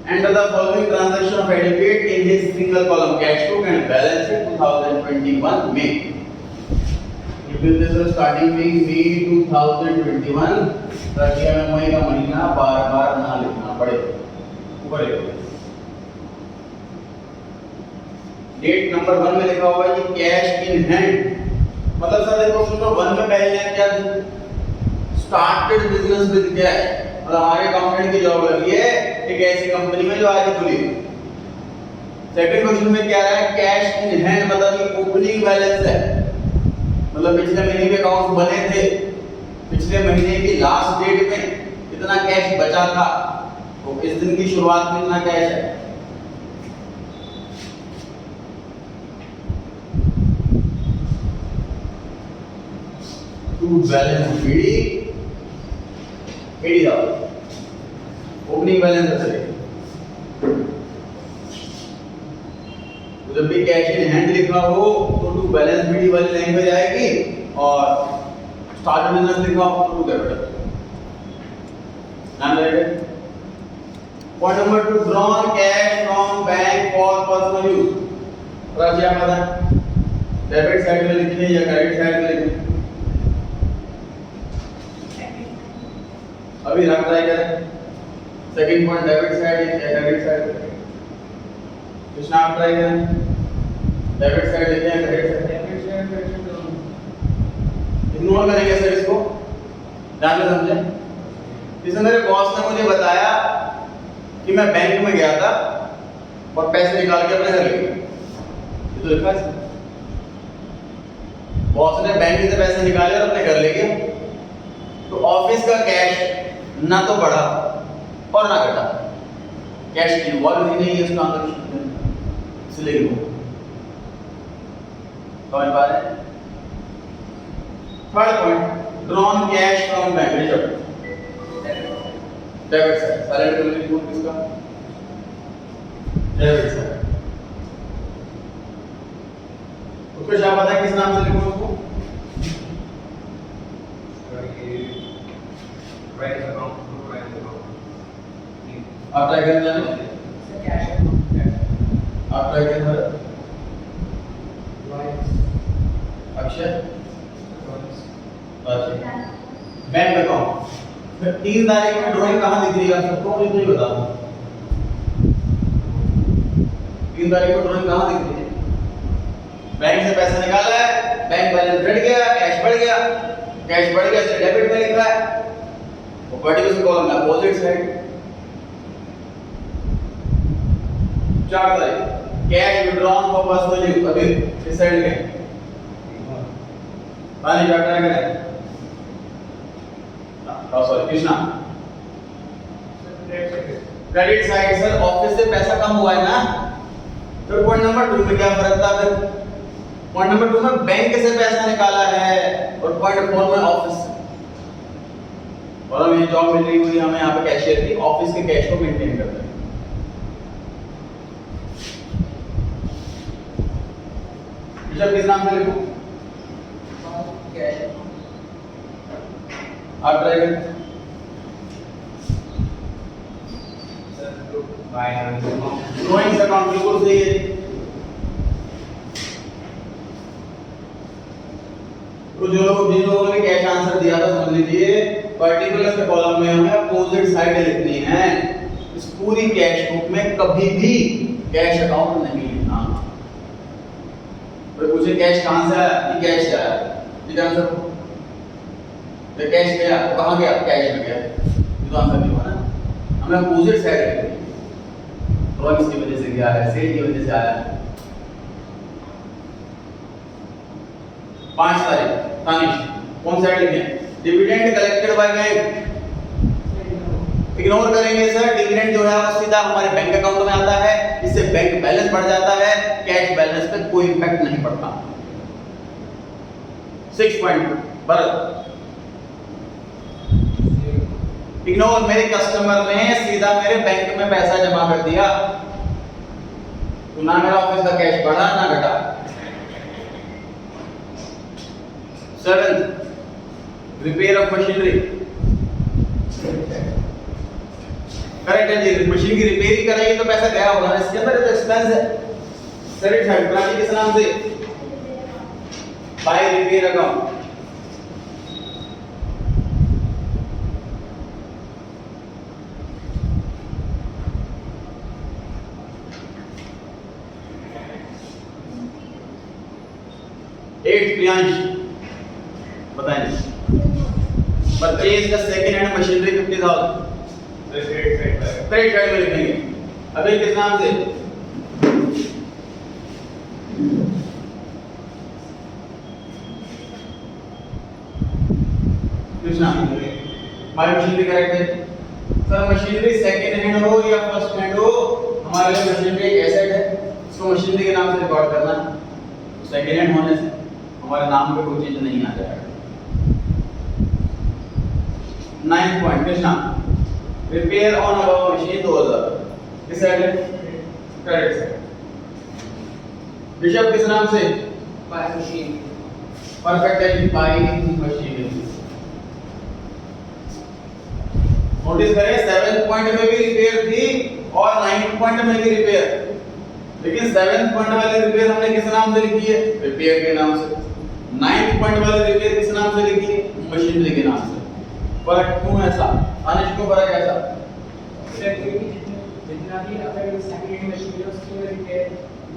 Enter the following transaction of adequate in his single column cash book and balance sheet 2021 May. If this is starting with May 2021, तो ये हमें मई का महीना बार-बार ना लिखना पड़े। ऊपर लिखो। डेट नंबर 1 में लिखा हुआ है कि कैश इन हैंड, मतलब सर देखो सुनो 1 में पहले क्या स्टार्टेड बिजनेस विद कैश, और हमारे अकाउंटेंट की जॉब लगी है एक ऐसी कंपनी में जो आज खुली। सेकंड क्वेश्चन में क्या रहा है, कैश इन हैंड मतलब ये ओपनिंग बैलेंस है, मतलब पिछले महीने के अकाउंट्स बने थे, पिछले महीने की लास्ट डेट में कितना कैश बचा था, तो इस दिन की शुरुआत में कितना कैश है। To balance AD opening balance है। तो जब भी कैश इन हैंड लिखा हो तो टू बैलेंस बीडी वाली लैंग्वेज आएगी, और स्टार्ट बिजनेस लिखा हो तो टू कैपिटल। ध्यान रखिए। Point number 2, drawn cash from bank for personal use. और क्या पता डेबिट साइड में लिखें या क्रेडिट साइड में लिखें, अभी रख ट्राई करें। सेकंड पॉइंट डेबिट साइड या क्रेडिट साइड, कृष्णा आप ट्राई करें। डेबिट साइड लिखें या क्रेडिट साइड, इग्नोर करेंगे सर इसको, ध्यान से समझें। जैसे मेरे बॉस ने मुझे बताया कि मैं बैंक में गया था और पैसे निकाल के अपने घर ले गया, ये तो लिखा है। बॉस ने बैंक से पैसे निकाले और अपने घर ले गया, तो ऑफिस का कैश ना तो बढ़ा और ना घटा, कैश इन्वॉल्व ही नहीं है इस ट्रांजैक्शन में, इसलिए वो समझ पा रहे हैं। Third point, drawn cash from bank reserve, debit side, silent कर लीजिए किसका, डेबिट साइड। उसको क्या पता है किस नाम से लिखूं उसको, आप ट्राई करें जाने, आप ट्राई करें सर। अक्षय बैंक अकाउंट 3 तारीख में ड्राइंग कहाँ दिख रही है सबको, मुझे नहीं बता। 3 तारीख को ड्राइंग कहाँ दिख रही है, बैंक से पैसा निकाला है, बैंक बैलेंस घट गया, कैश बढ़ गया, कैश बढ़ गया इसलिए डेबिट में लिखा है, वो पर्टिकुलर कॉलम में अपोजिट साइड। 4 तारीख cash withdrawn for personal use, अभी इस साइड में पानी चाटा करें। Sorry Krishna, credit side sir office से पैसा कम हुआ है ना, फिर पॉइंट नंबर 2 में क्या फर्क था, फिर पॉइंट नंबर 2 में बैंक से पैसा निकाला है और पॉइंट 4 में ऑफिस से। और हमें जॉब मिल रही हुई, हमें यहाँ पे कैशियर की, ऑफिस के कैश को मेंटेन करना है। जब किस नाम से लिखूं, आप ट्राई करें। ड्राइंग अकाउंट बिल्कुल सही है। तो जिन लोगों ने कैश आंसर दिया था समझ लीजिए, पर्टिकुलर के कॉलम में हमें अपोजिट साइड लिखनी है। इस पूरी कैश बुक में कभी भी कैश अकाउंट नहीं लिखना। तो पूछे कैश कहां से आया, ये कैश से आया, ठीक है आंसर। तो कैश गया तो कहां गया, कैश में गया, ये तो आंसर नहीं हुआ ना। हमें अपोजिट साइड लिखनी है, ड्रॉइंग की वजह से गया है, सेल की वजह से आया है। 5 तारीख तानिश कौन साइड लिखे, dividend collected by bank, ignore करेंगे सर। डिविडेंड जो है वो सीधा हमारे बैंक अकाउंट में आता है, इससे बैंक बैलेंस बढ़ जाता है, कैश बैलेंस पे कोई इंपैक्ट नहीं पड़ता। 6 पॉइंट भरत, इग्नोर, मेरे कस्टमर ने सीधा मेरे बैंक में पैसा जमा कर दिया, तो ना मेरा ऑफिस का कैश बढ़ा ना घटा। 7, रिपेयर ऑफ मशीनरी, करेक्ट है जी, मशीन की रिपेयरिंग कराइए तो पैसा गया होगा ना, इसके अंदर तो एक्सपेंस है। क्रेडिट साइड बनाइए किस नाम से, by repair account. Eight Priyansh बताएं, परचेज का second hand machinery 50,000 credit side में लिखेंगे। अभी किस नाम से, कृष्णा। हमारी मशीनरी करेक्ट है सर। मशीनरी सेकंड हैंड हो या फर्स्ट हैंड हो, हमारे लिए मशीनरी एक एसेट है, इसको मशीनरी के नाम से रिकॉर्ड करना है। सेकंड हैंड होने से हमारे नाम पे कोई चीज नहीं आ जाएगा। 9th point Krishna, repair on about machine 2000 किस साइड है, क्रेडिट साइड। ऋषभ किस नाम से, बाय मशीन। परफेक्ट है, बाय मशीन। नोटिस करें 7th पॉइंट में भी रिपेयर थी और 9th पॉइंट में भी रिपेयर, लेकिन 7th पॉइंट वाली रिपेयर हमने किस नाम से लिखी है, रिपेयर के नाम से। 9th पॉइंट वाली रिपेयर किस नाम से लिखी है, मशीनरी के नाम से। फर्क क्यों ऐसा, अनिश क्यों फर्क ऐसा? जितना भी अगर सेकंड हैंड मशीन है उसकी रिपेयर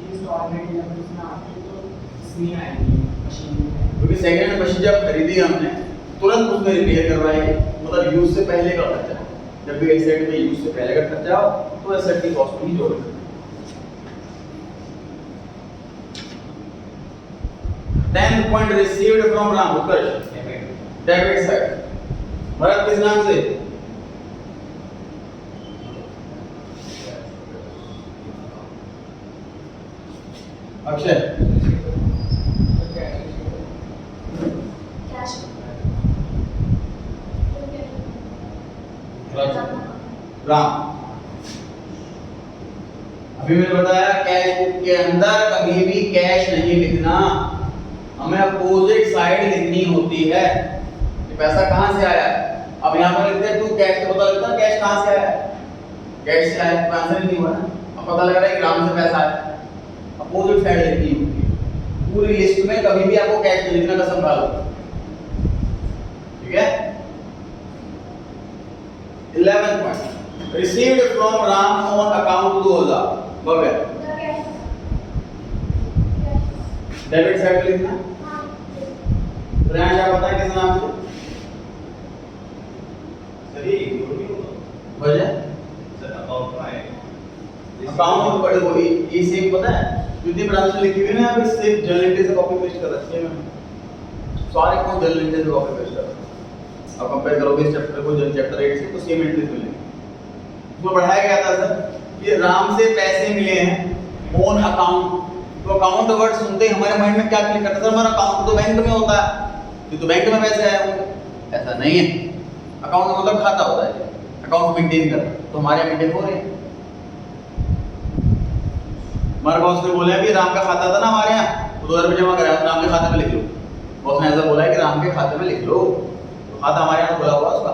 इंस्टॉलमेंट या कुछ ना आती तो इसमें आएगी मशीन में, क्योंकि सेकंड हैंड मशीन जब खरीदी हमने तुरंत उसमें रिपेयर करवाएंगे, मतलब यूज से पहले का खर्चा। जब भी एसेट में यूज से पहले का खर्चा हो तो एसेट की कॉस्ट भी जोड़ेंगे। 10th point received from Ram, Utkarsh debit side. Bharat किस नाम से, अक्षय राम। अभी मैंने बताया कैश बुक के अंदर कभी भी कैश नहीं लिखना, हमें अपोजिट साइड लिखनी होती है कि पैसा कहां से आया। अब यहां पर लिखते हैं टू कैश, तो पता लगता है कैश कहां से आया, कैश से आया तो आंसर नहीं हुआ ना। अब पता लग रहा है कि राम से पैसा आया, अपोजिट साइड लिखनी होती है। पूरी लिस्ट में कभी भी आपको कैश नहीं लिखना, कसम खा लो, ठीक है। 11th point received from Ram on account 2000 बगैर डेबिट साइड लिखना। प्रयास आप बताएं किस नाम से, सही वजह सर अकाउंट में अकाउंट बड़े वो ये सेम पता है जितनी ब्रांच लिखी हुई है ना, अब सिर्फ जनरेटर से कॉपी पेस्ट कर रखी है मैंने, सारे को जनरेटर से कॉपी पेस्ट कर रखा है। अब कंपेयर करोगे इस चैप्टर को चैप्टर 8 से तो सेम एंट्रीज मिलेंगी। उसमें बढ़ाया गया था सर कि राम से पैसे मिले हैं ऑन अकाउंट, तो अकाउंट वर्ड सुनते ही हमारे माइंड में क्या क्लिक करता है, सर हमारा अकाउंट तो बैंक में होता है, ये तो बैंक में पैसे आए होंगे। ऐसा नहीं है, अकाउंट मतलब खाता होता है, अकाउंट मेंटेन कर, तो हमारे मेंटेन हो रहे हैं। हमारे बॉस ने बोला है कि राम का खाता था ना हमारे यहाँ, तो 2000 रुपये जमा करा, राम के खाते में लिख लो। बॉस ने ऐसा बोला है कि राम के खाते में लिख लो, तो खाता हमारे यहाँ खुला हुआ उसका,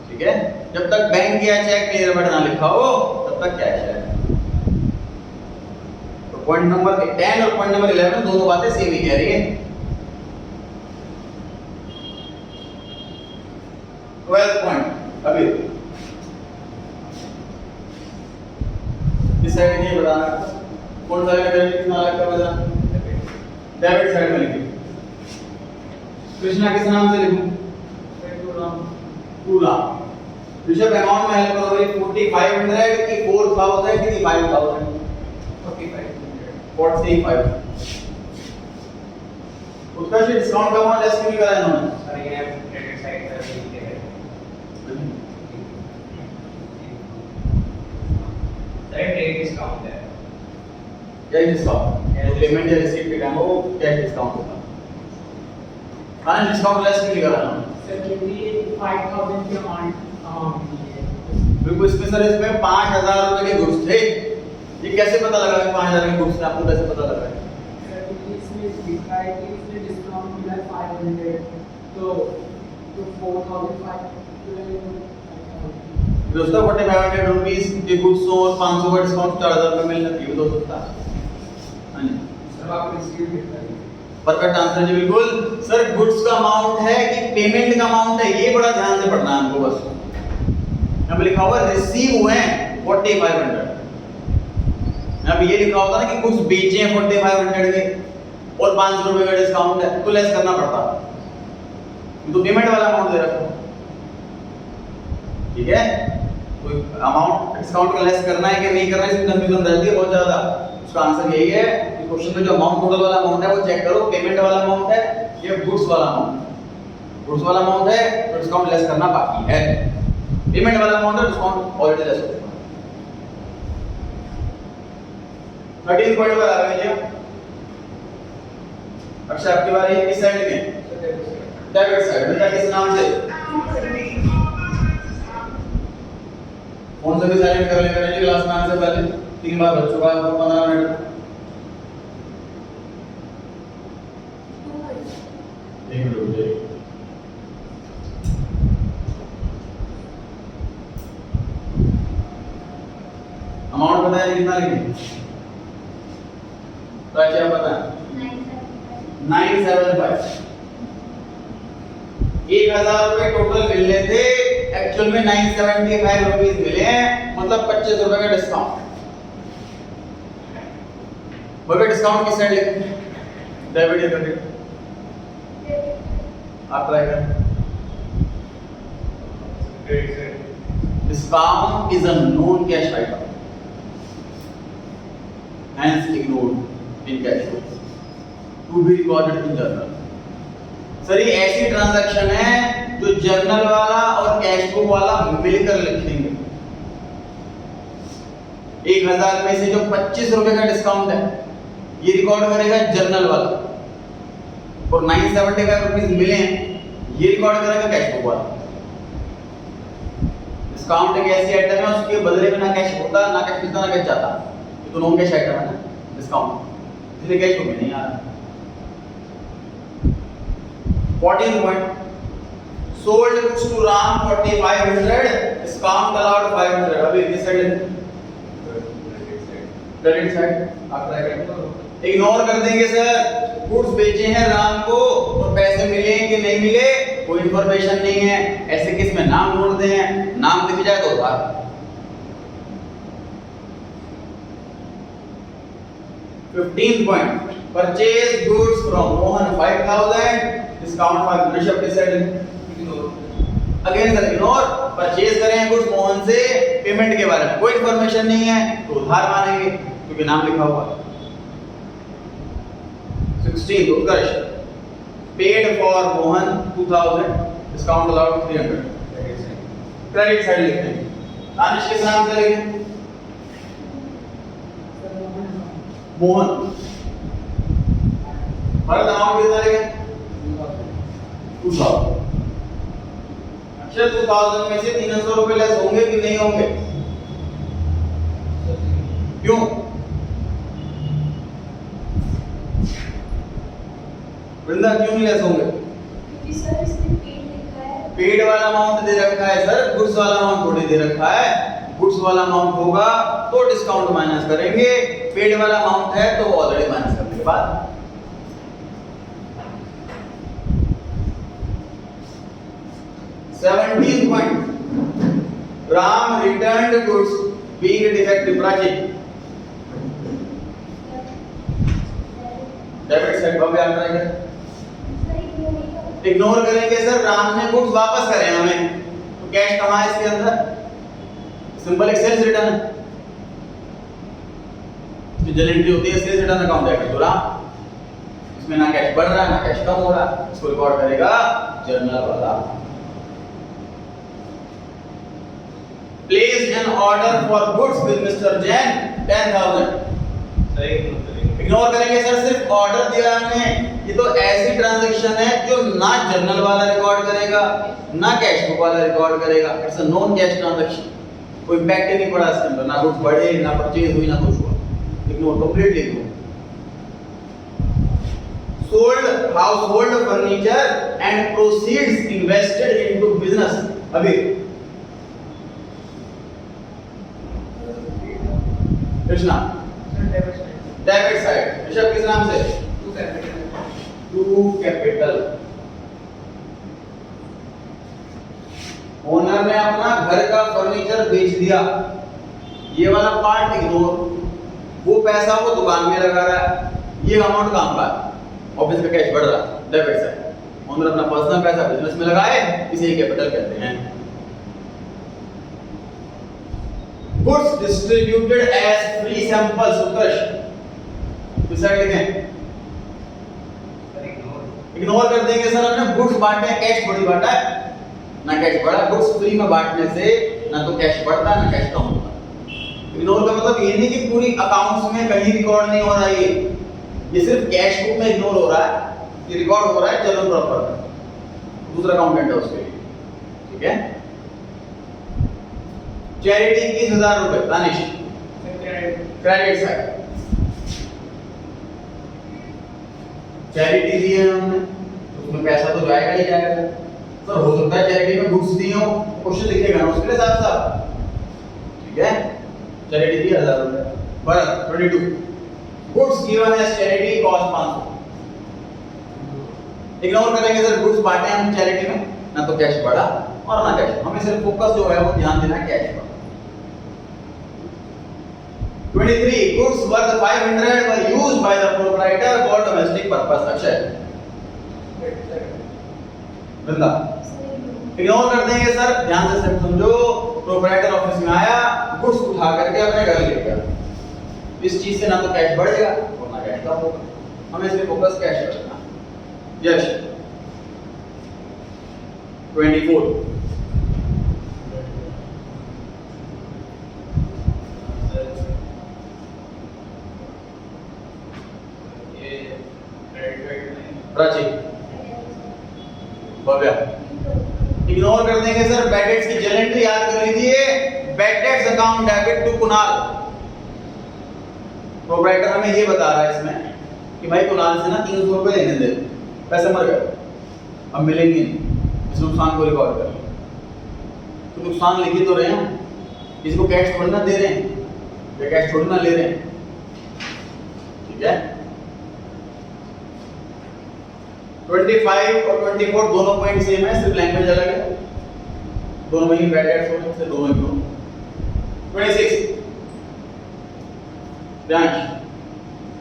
ठीक है। जब तक बैंक या चेक क्लियर बट ना लिखा हो तब तक कैश है। तो पॉइंट नंबर 10 और पॉइंट नंबर 11 दोनों बातें सेम ही कह रही है। 12th पॉइंट अभी इस साइड नहीं बताना, कौन सा साइड कितना अलग कर बता, डेबिट साइड में लिखिए। कृष्णा किस नाम से लिखूं, पूरा। ऋषभ अमाउंट में हेल्प करो भाई, 4500 की 4000 की 5000 45 उसका से डिस्काउंट का अमाउंट लेस क्यों करा इन्होंने, सर ये क्रेडिट साइड पर लिखते हैं सर ट्रेड डिस्काउंट है क्या डिस्काउंट, पेमेंट या रिसीट के टाइम वो क्या डिस्काउंट होगा, हाँ डिस्काउंट लेस क्यों करा इन्होंने सर क्योंकि 5000 की अमाउंट है बिल्कुल। इसमें सर इसमें 5000 रुपए के गुड्स थे, ये कैसे पता लगा कि 5000 के गुड्स थे, आपको कैसे पता लगा? सर क्योंकि इसमें लिखा है कि इसमें डिस्काउंट मिला है 500 तो 4500 दोस्तों 4500 रुपीस के गुड्स और 500 का डिस्काउंट 4000 रुपए मिल जाती है तो सकता है। हाँ जी सर आप रिसीव कितना है? परफेक्ट आंसर जी बिल्कुल। सर गुड्स का अमाउंट है कि पेमेंट का अमाउंट है, ये बड़ा ध्यान से पढ़ना है हमको बस। यहाँ पे लिखा हुआ रिसीव हुए हैं 4500, यहाँ पे ये लिखा होता ना कि कुछ बेचे हैं 4500 के और 500 रुपए का डिस्काउंट है तो लेस करना पड़ता, तो पेमेंट वाला अमाउंट दे रखा, ठीक है। कोई अमाउंट डिस्काउंट का लेस करना है कि नहीं करना है इसमें कंफ्यूजन रहती है बहुत ज्यादा। उसका आंसर यही है कि क्वेश्चन में जो अमाउंट टोटल वाला अमाउंट है वो चेक करो, पेमेंट वाला अमाउंट है या गुड्स वाला अमाउंट। गुड्स वाला अमाउंट है तो डिस्काउंट लेस करना बाकी है, पेमेंट वाला अमाउंट है डिस्काउंट ऑलरेडी लेस हो चुका है। 13 पॉइंट पर आ गए जी। अच्छा आपकी बारी है, किस साइड में? डेबिट साइड में। किस नाम से? फोन से भी साइलेंट कर लेना है क्लास में आने से पहले, 3 बार बच चुका है 15 मिनट। एक मिनट रुक जाइए। अमाउंट बताया कितना लिखें? तो क्या पता है? 975। 1000 रुपए टोटल मिलने थे, एक्चुअल में 975 रुपीस मिले हैं, मतलब 25 रुपए का डिस्काउंट। बोलो डिस्काउंट किस साइड लिखें? डेबिट या क्रेडिट? आप ट्राई करें। Discount is a non cash item, hence ignored in cash flow to be recorded in journal। Sir ये ऐसी ट्रांजैक्शन है जो जर्नल वाला और कैश बुक वाला मिलकर लिखेंगे। 1000 में से जो 25 रुपए का डिस्काउंट है ये रिकॉर्ड करेगा जर्नल वाला, और 975 रुपीस मिले हैं ये रिकॉर्ड करेगा कैश बुक वाला। डिस्काउंट एक ऐसी आइटम है उसके बदले में ना कैश होता ना कैश मिलता ना कैश जाता, ये तो नॉन कैश आइटम है ना डिस्काउंट, इसलिए कैश बुक में नहीं आ रहा। 14th point, sold goods to Ram 4500, discount allowed 500। अभी this side credit side आप ट्राई करें। इग्नोर कर देंगे सर, गुड्स बेचे हैं राम को और पैसे मिले कि नहीं मिले कोई इंफॉर्मेशन नहीं है, ऐसे केस में नाम ढूंढते हैं, नाम दिख जाए तो उधार। 15th point, purchase goods from Mohan 5000, discount 500। Rishabh किस side? Again sir ignore, purchase करें गुड्स मोहन से, पेमेंट के बारे में कोई इंफॉर्मेशन नहीं है तो उधार मानेंगे क्योंकि नाम लिखा हुआ है। 16th Utkarsh, paid for Mohan 2000, discount allowed 300। Credit side लिखते हैं। दानिश किस नाम से लिखें? मोहन। भरत अमाउंट कितना लिखें? 2000। अच्छा 2000 में से 300 रुपए लेस होंगे कि नहीं होंगे? क्यों? वृंदा क्यों नहीं लेस होंगे? क्योंकि सर इसमें पेड लिखा है। पेड वाला अमाउंट दे रखा है सर, गुड्स वाला अमाउंट थोड़ी दे रखा है। गुड्स वाला अमाउंट होगा तो डिस्काउंट माइनस करेंगे, पेड वाला अमाउंट है तो ऑलरेडी माइनस करने के बाद। Seventeenth point, Ram returned goods being defective। Prachi debit side पर भी आप ट्राई करें। इग्नोर करेंगे सर, राम ने गुड्स वापस करे हमें तो कैश कहाँ है इसके अंदर? सिंपल एक सेल्स रिटर्न है, जो जनरल एंट्री होती है सेल्स रिटर्न अकाउंट है तो राम, इसमें ना कैश बढ़ रहा है ना कैश कम हो रहा है, इसको रिकॉर्ड करेगा जर्नल वाला। Placed an order for goods with Mr. Jain 10,000। सही इग्नोर करेंगे सर, सिर्फ ऑर्डर दिया हमने, ये तो ऐसी ट्रांजैक्शन है जो ना जर्नल वाला रिकॉर्ड करेगा ना कैश बुक वाला रिकॉर्ड करेगा। It's a non cash transaction, कोई इम्पैक्ट नहीं पड़ा इसके अंदर, ना कुछ बढ़े ना परचेज हुई ना कुछ हुआ। Ignore, completely ignore. Sold household furniture and proceeds invested into business. अभी कृष्णा डेबिट साइड, ऋषभ किस नाम से? To capital. ओनर ने अपना घर का फर्नीचर बेच दिया, ये वाला पार्ट इग्नोर, वो पैसा वो दुकान में लगा रहा है, ये अमाउंट काम का ऑफिस का कैश बढ़ रहा है, डेबिट साइड। ओनर अपना पर्सनल पैसा बिजनेस में लगाए, इसे कैपिटल कहते हैं। Goods distributed as free samples, Utkarsh किस साइड लिखें? इग्नोर कर देंगे सर, हमने गुड्स बांटे हैं, कैश थोड़ी बांटा है ना, कैश बढ़ा। गुड्स फ्री में बांटने से ना तो कैश बढ़ता ना कैश कम होता। इग्नोर का मतलब ये नहीं कि पूरी अकाउंट्स में कहीं रिकॉर्ड नहीं हो रहा है, ये सिर्फ कैश बुक में इग्नोर हो रहा है, ये रिकॉर्ड हो रहा है जनरल प्रॉपर, दूसरा अकाउंटेंट है उसके लिए, ठीक है। चैरिटी 21,000 रुपए, दानिश क्रेडिट साइड, चैरिटी दी है हमने, उसमें पैसा तो जाएगा ही जाएगा। सर हो सकता है चैरिटी में गुड्स दी हो, क्वेश्चन लिखेगा ना उसके लिए साथ साथ, ठीक है। चैरिटी दी 1000 रुपए, Bharat 22, goods given as charity cost 500। Ignore करेंगे सर, गुड्स बांटे हम चैरिटी में, ना तो कैश बढ़ा और ना कैश, हमें सिर्फ फोकस जो है वो ध्यान देना है कैश पर। 23, goods worth 500 were used by the proprietor for domestic purpose। Akshay बंदा इग्नोर कर देंगे सर, ध्यान से सब समझो। प्रोप्राइटर ऑफिस में आया, गुड्स उठा करके अपने घर ले गया, इस चीज से ना तो कैश बढ़ेगा और ना कैश कम होगा, हमें सिर्फ फोकस कैश पर रखना। यश 24, प्राची भव्या इग्नोर कर देंगे सर, बैड डेट्स की जर्नल एंट्री याद कर लीजिए, bad debts account debit to Kunal. Proprietor हमें ये बता रहा है इसमें कि भाई कुणाल से ना 300 रुपए लेने दे, पैसे मर गए, अब मिलेंगे नहीं, इस नुकसान को रिकॉर्ड कर लो। तो नुकसान लिखी तो रहे हैं, इसको कैश थोड़ी ना दे रहे हैं, या कैश थोड़ी ना ले रहे हैं, ठीक है। 25 और 24 दोनों पॉइंट सेम है, सिर्फ लैंग्वेज अलग है, दोनों में ही बैड डेट्स होने से दोनों ignore. 26, branch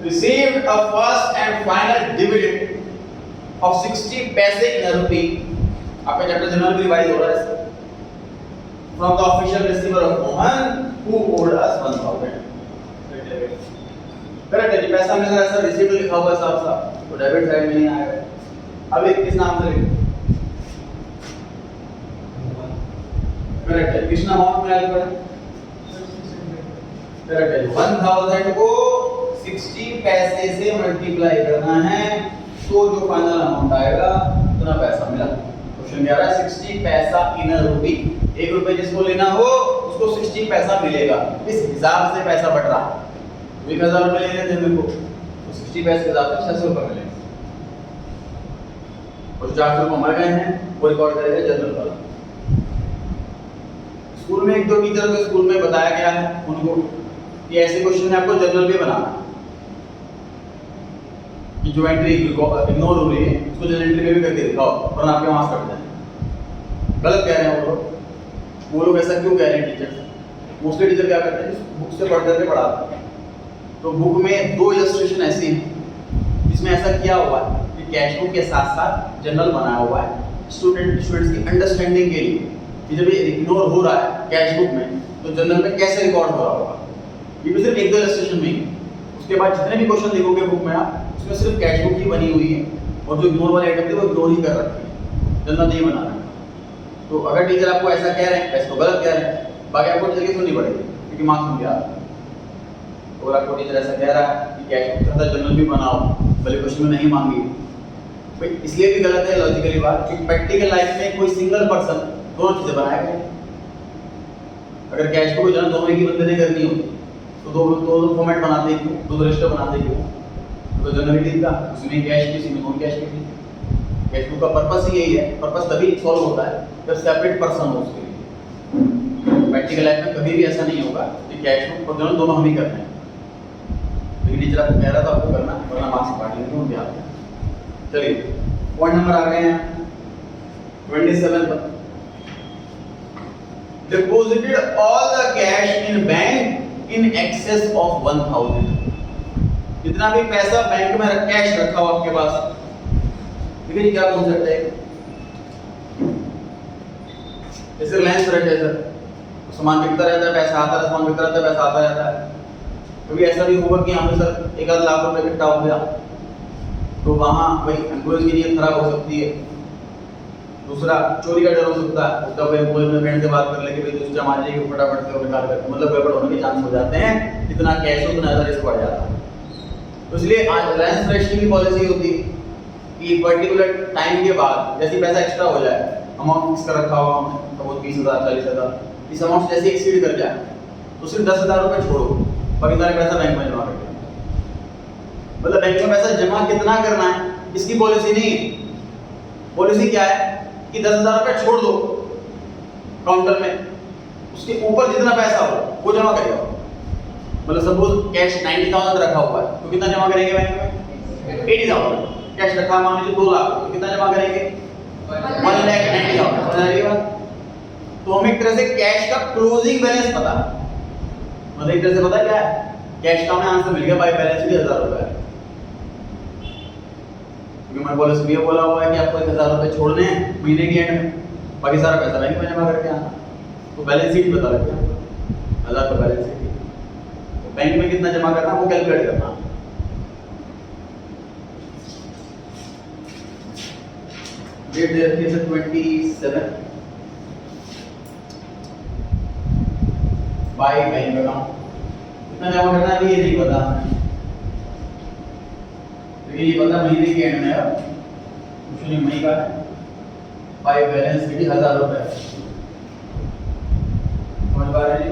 received a first and final dividend of 60 पैसे in a rupee, आपका चैप्टर जनरल भी रिवाइज हो रहा है from the official receiver of Mohan who owed us 1000। Correct है जी, पैसा मिल रहा है सर, रिसीप्ट लिखा हुआ है साफ साफ, तो डेबिट साइड में नहीं आएगा। अभी किस नाम से लिखें? करेक्ट है, किस नाम में आएगा? करेक्ट है, 1000 को 60 पैसे से मल्टीप्लाई करना है तो जो फाइनल अमाउंट आएगा उतना पैसा मिला। क्वेश्चन कह रहा है 60 पैसा इन अ रूपी, 1 रुपए जिसको लेना हो उसको 60 पैसा मिलेगा, इस हिसाब से पैसा बढ़ रहा है। 1000 रुपए लेने थे मेरे को, तो 60 पैसे के हिसाब से 600 रुपए मिलेंगे, और 400 रुपए मर गए हैं वो रिकॉर्ड करेगा जनरल वाला। स्कूल में 1-2 टीचर को स्कूल में बताया गया है उनको कि ऐसे क्वेश्चन में आपको जनरल भी बनाना है, कि जो एंट्री इग्नोर हो रही है उसको जनरल एंट्री में भी करके दिखाओ, वरना आपके मार्क्स कट जाएंगे। गलत कह रहे हैं वो लोग ऐसा क्यों कह रहे हैं टीचर? मोस्टली टीचर क्या करते हैं, बुक से पढ़ करके पढ़ाते हैं, तो बुक में 2 इलस्ट्रेशन ऐसी हैं जिसमें ऐसा किया हुआ है कि कैश बुक के साथ साथ जनरल बनाया हुआ है स्टूडेंट्स की अंडरस्टैंडिंग के लिए कि जब ये इग्नोर हो रहा है कैश बुक में तो जनरल में कैसे रिकॉर्ड हो रहा होगा। ये भी सिर्फ 1-2 इलस्ट्रेशन में ही, उसके बाद जितने भी क्वेश्चन देखोगे बुक में आप, उसमें सिर्फ कैश बुक ही बनी हुई है और जो इग्नोर वाले आइटम थे वो इग्नोर ही कर रखे हैं, जनरल नहीं बना रहे। तो अगर टीचर आपको ऐसा कह रहे हैं वैसे तो गलत कह रहे हैं, बाकी आपको टीचर की सुननी पड़ेगी क्योंकि मार्क्स मिल गया। और आपको टीचर ऐसा कह रहा है कि कैश बुक के साथ जनरल भी बनाओ, भले क्वेश्चन में नहीं मांगी, भाई इसलिए भी गलत है लॉजिकली बात कि प्रैक्टिकल लाइफ में कोई सिंगल पर्सन दोनों चीजें बनाएगा। अगर कैश बुक जनरल दोनों ही बंदे ने करनी होती तो दो फॉर्मेट बनाते क्यों, 2 रजिस्टर बनाते क्यों? तो जनरलिटी का उसमें कैश की, उसमें नॉन कैश की। कैश बुक का पर्पस ही यही है, पर्पस तभी सॉल्व होता है जब सेपरेट पर्सन हो उसके लिए। प्रैक्टिकल लाइफ में कभी भी ऐसा नहीं होगा कि कैश बुक और जनरल दोनों हम ही करते हैं, लेकिन टीचर आपको कह रहा था आपको करना, वरना मार्क्स काट लेंगे उनके हाथ में। चलिए पॉइंट नंबर आ गए हैं 27 पर। Deposited all the cash in bank in excess of 1000। जितना भी पैसा बैंक में कैश रखा हो आपके पास, देखिए क्या कॉन्सेप्ट है। जैसे रिलायंस फ्रेश है सर, सामान बिकता रहता है, पैसा आता है, सामान बिकता रहता है, पैसा आता रहता है। कभी ऐसा भी होगा कि यहाँ पे सर 1 लाख रुपए इकट्ठा हो गया, तो वहाँ भाई एम्प्लॉयज की नीयत खराब हो सकती है। दूसरा चोरी का डर हो सकता है, उसका कोई एम्प्लॉय में फ्रेंड से बात कर ले कि भाई दूसरा मान लीजिए कि फटाफट से वो निकाल कर, मतलब गड़बड़ होने के चांस हो जाते हैं। जितना कैश हो उतना ज़्यादा रिस्क बढ़ जाता है। तो इसलिए आज रिलायंस फ्रेश की भी पॉलिसी होती है कि पर्टिकुलर टाइम के बाद जैसे पैसा एक्स्ट्रा हो जाए, अमाउंट इसका रखा हुआ हमने तो वो 20,000 40,000, इस अमाउंट जैसे एक्सीड कर जाए तो सिर्फ 10,000 रुपये छोड़ो, बाकी सारे पैसा बैंक में जमा कर दो। मतलब बैंक में पैसा जमा कितना करना है इसकी पॉलिसी नहीं है। पॉलिसी क्या है कि 10,000 रुपये छोड़ दो काउंटर में, उसके ऊपर जितना पैसा हो वो जमा करेगा। मतलब सपोज कैश 90,000 रखा हुआ है तो कितना जमा करेंगे बैंक में? 80,000। कैश रखा मान लीजिए 2 लाख तो कितना जमा करेंगे? 1,90,000। समझ आ रही है बात? तो हमें एक तरह से कैश का क्लोजिंग बैलेंस पता है। मतलब एक तरह से पता क्या है, कैश का हमें आंसर मिल गया बाय बैलेंस भी 1,000 रुपये है। क्योंकि मैं पॉलिसी में बोला हुआ है कि आपको 1,000 रुपये छोड़ने हैं महीने के एंड में, बाकी सारा पैसा बैंक में जमा करके आना। तो बैलेंस शीट बता रखते हैं 1,000 का बैलेंस शीट, तो बैंक में कितना जमा करना वो कैलकुलेट करना। डेट दे रखी है सर 27 बाय बैंक अकाउंट। कितना जमा करना है ये नहीं पता, लेकिन ये पता महीने के एंड में है, कुछ नहीं मई का है। बाय बैलेंस शीट 1,000 रुपये समझ पा रहे हैं?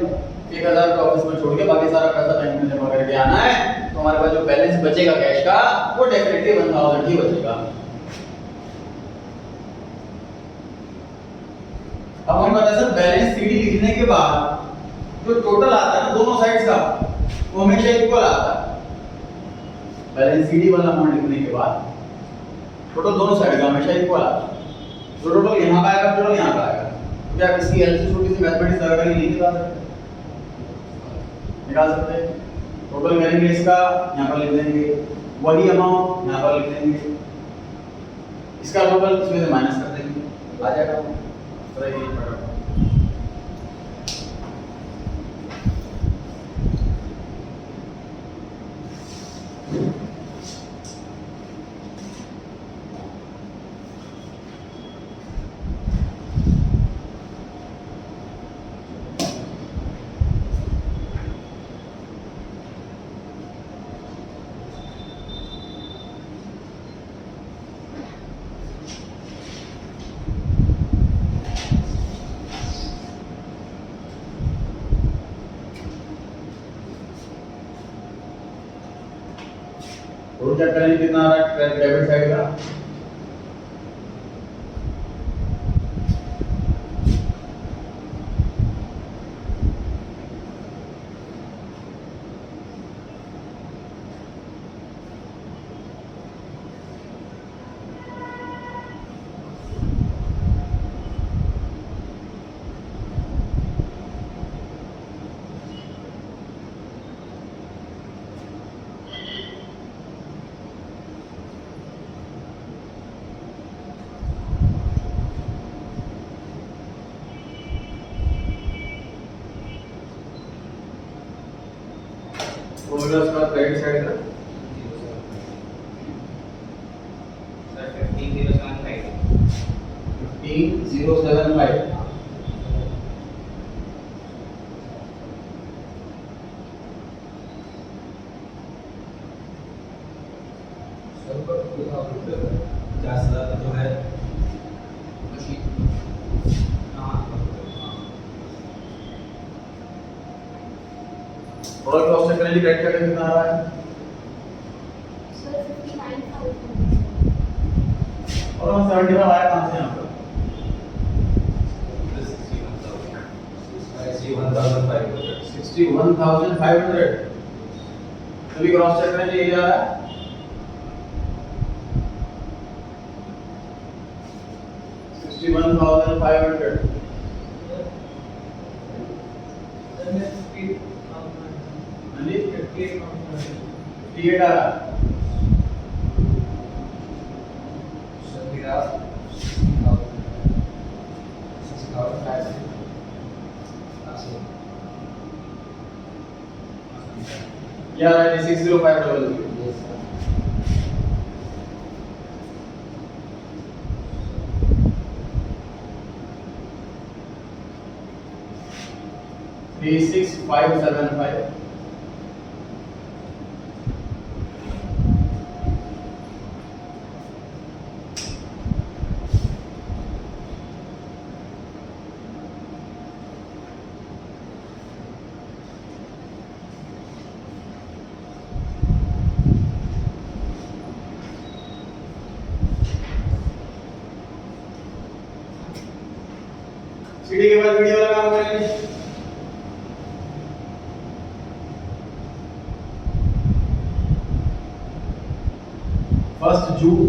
1,000 रुपये ऑफिस में छोड़ के बाकी सारा पैसा बैंक में जमा करके आना है, तो हमारे पास जो बैलेंस बचेगा कैश का वो डेफिनेटली 1,000 ही बचेगा। अब हमें पता है सर बैलेंस शीट लिखने के बाद जो टोटल आता है ना दोनों साइड्स का वो हमेशा इक्वल आता है। बैलेंस शीट वाला अमाउंट लिखने के बाद टोटल दोनों साइड का हमेशा इक्वल आता है। जो टोटल यहाँ का आएगा टोटल यहाँ का आएगा, तो क्या इसकी एलसी छोटी सी मैथमेटिक्स लगा कर नहीं निकाल सकते? निकाल सकते हैं। टोटल करेंगे इसका यहाँ पर लिख देंगे, वही अमाउंट यहाँ पर लिख देंगे, इसका टोटल इसमें से माइनस कर देंगे, आ जाएगा। और चेक करेंगे कितना आ रहा है डेबिट साइड का। उसका क्रेडिट साइड का सर 15,075 15,075 50,000 जो है थोड़ा क्रॉस चेक करेंगे क्रेडिट कार्ड कितना आ रहा है सर 59,000 और हम 75 आया कहां से यहाँ पर 61,500 61,500 सभी क्रॉस चेक करें, ये जा रहा है $61,500। हाँ जी 58 आ रहा है। Yeah, right, 60500। Three 6575। सीढ़ी के बाद वीडियो वाला काम करेंगे। फर्स्ट जून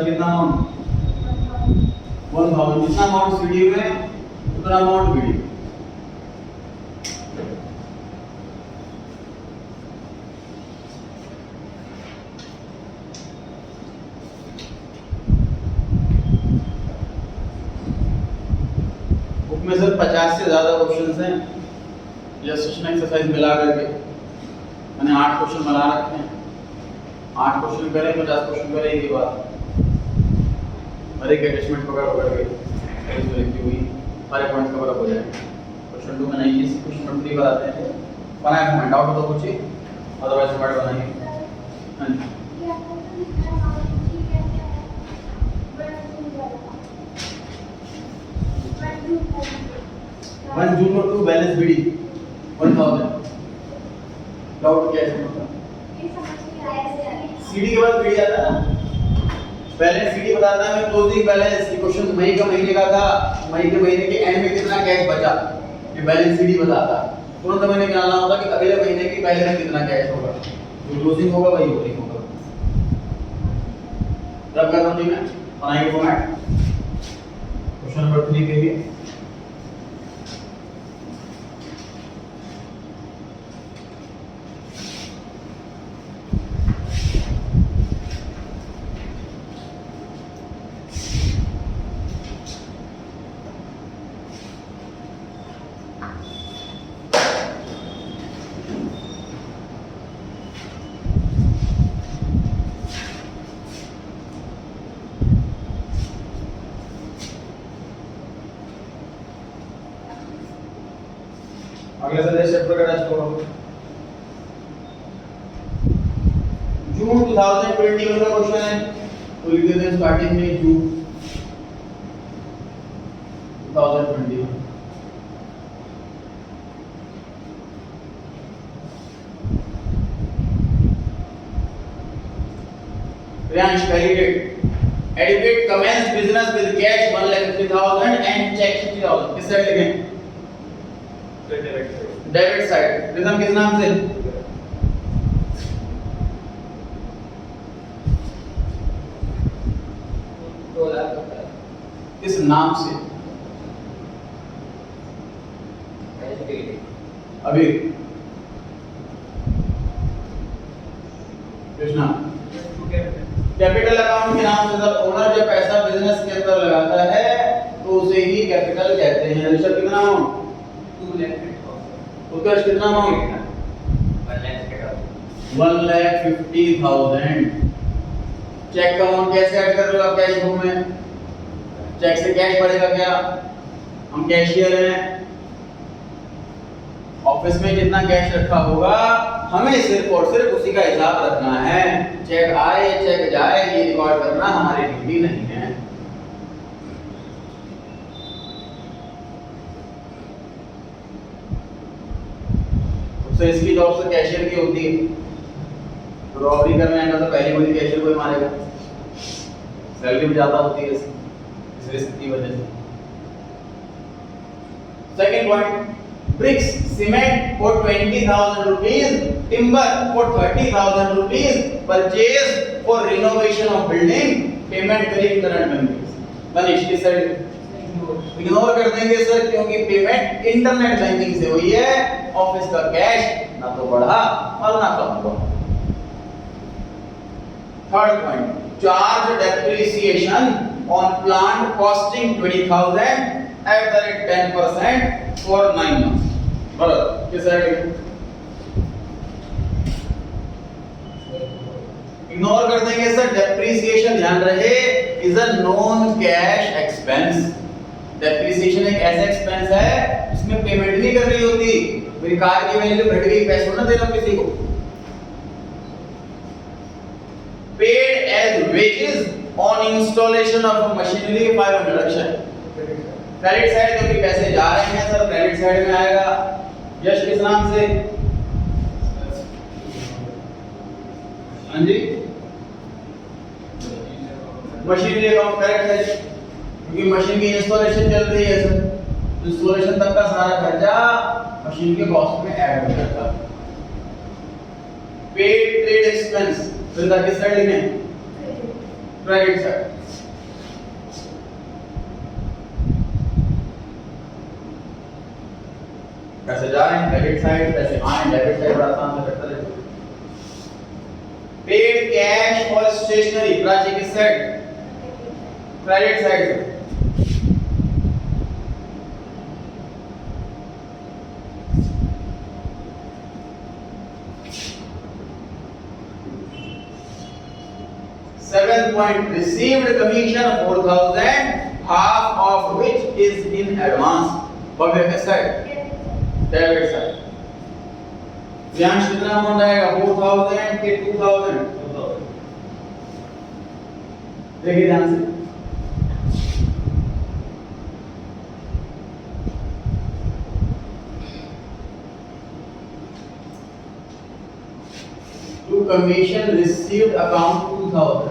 कितना अमाउंट 1000। जितना अमाउंट सीढ़ी में उतना अमाउंट वीडियो। बुक में सर 50 से ज्यादा क्वेश्चंस हैं, या सेशन एक्सरसाइज मिला करके मैंने 8 क्वेश्चन बना रखे हैं। 8 क्वेश्चन करें, 50 क्वेश्चन करें एक के बाद, हर एक अटैचमेंट पकड़ के इसमें लिखी हुई सारे पॉइंट्स कवर अप हो जाएंगे। क्वेश्चन 2 में नहीं, इस क्वेश्चन नंबर 3 बताते हैं। बनाए फॉर्मेट आउट हो तो पूछिए, अदरवाइज फॉर्मेट बनाइए। हां जी वन जून और 2 बैलेंस बीडी 1000। डाउट क्या है इसमें? सीडी के बाद बीडी आता है ना, बैलेंस सीडी बताता है मैं क्लोजिंग बैलेंस। ये क्वेश्चन मई का महीने का था, मई के महीने के एंड में कितना कैश बचा, ये बैलेंस सीडी बताता है। तुरंत मैंने निकालना होगा कि अगले महीने की पहले में कितना कैश होगा, जो क्लोजिंग होगा वही ओपनिंग होगा। रब कर रहा हूं जी मैं, बनाइए फॉर्मेट क्वेश्चन नंबर 3 के लिए। अगले सदस्य चैप्टर का टेस्ट करो। जून 2021 का क्वेश्चन है, तो लिख देते हैं स्टार्टिंग में जून 2021। प्रियांश पहली डेट, एडुकेट commence business with cash 1,50,000 and cheque 60,000। किस साइड लिखें? Debit side. रिदम किस नाम से? किस नाम से? अभी कृष्णा कैपिटल अकाउंट के नाम से जब ओनर जब पैसा बिजनेस के अंदर लगाता है तो उसे ही कैपिटल कहते हैं। ऋषभ कितना अमाउंट? 2 लाख। उत्कर्ष कितना अमाउंट? 1,50,000। चेक का अमाउंट कैसे ऐड कर रहे हो आप कैश बुक में? चेक से कैश बढ़ेगा क्या? हम कैशियर हैं, ऑफिस में जितना कैश रखा होगा हमें सिर्फ और सिर्फ उसी का हिसाब रखना है। चेक आए चेक जाए ये रिकॉर्ड करना हमारी ड्यूटी नहीं है। तो इसकी जॉब तो कैशियर की होती है। रॉबरी करने आएगा तो पहली गोली कैशियर को ही मारेगा, सैलरी भी ज्यादा होती है इसकी। इस रिस्क की वजह से। Second point, bricks, cement for 20,000 rupees, timber for 30,000 rupees, purchase for renovation of building, payment करी current bankers। मनीष किस साइड इग्नोर कर देंगे सर, क्योंकि पेमेंट इंटरनेट बैंकिंग से हुई है, ऑफिस का कैश ना तो बढ़ा और ना कम हुआ। Third point, charge depreciation on plant costing 20,000 at the rate 10% for 9 months। बराबर किस साइड इग्नोर कर देंगे सर। डेप्रिसिएशन ध्यान रहे is a non cash expense. Depreciation एक ऐसा एक्सपेंस है जिसमें पेमेंट नहीं कर रही होती। मेरी कार की वैल्यू घट गई, पैसे ना देना किसी को। Paid as wages on installation of machinery 500 अच्छा। क्रेडिट साइड जो भी पैसे जा रहे हैं सर क्रेडिट साइड में आएगा। यश किस नाम से? हाँ जी, मशीनरी अकाउंट करेक्ट है क्योंकि मशीन की इंस्टॉलेशन चल रही है सर। इंस्टॉलेशन तक का सारा खर्चा मशीन के कॉस्ट में ऐड हो जाता है। पेड ट्रेड एक्सपेंस फिर किस साइड लिखें? Credit side. पैसे जा रहे हैं क्रेडिट साइड, पैसे आए डेबिट साइड, आसान से करता रहते। पेड कैश और स्टेशनरी प्राची किस side? Credit side. Seventh point, received commission 4,000, half of which is in advance। भव्य किस साइड? Debit side. व्यांश कितना अमाउंट आएगा? 4,000 के 2,000? देखिए ध्यान से। To commission received account 2,000.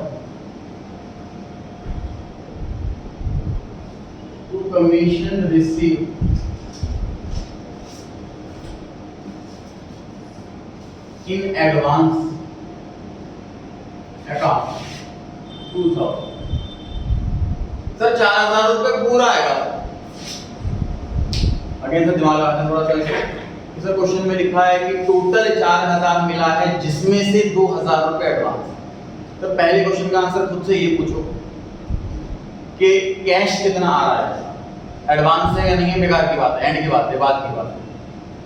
To commission received in advance account 2,000। Sir 4,000 रुपए पूरा आएगा। अगेन सर दिमाग लगाना थोड़ा सा। सर क्वेश्चन में लिखा है कि टोटल 4,000 मिला है जिसमें से 2,000 रुपए एडवांस। तो पहले क्वेश्चन का आंसर खुद से ये पूछो कि कैश कितना आ रहा है, एडवांस है या नहीं है, बेकार की बात है, एंड की बात है, बाद की बात है।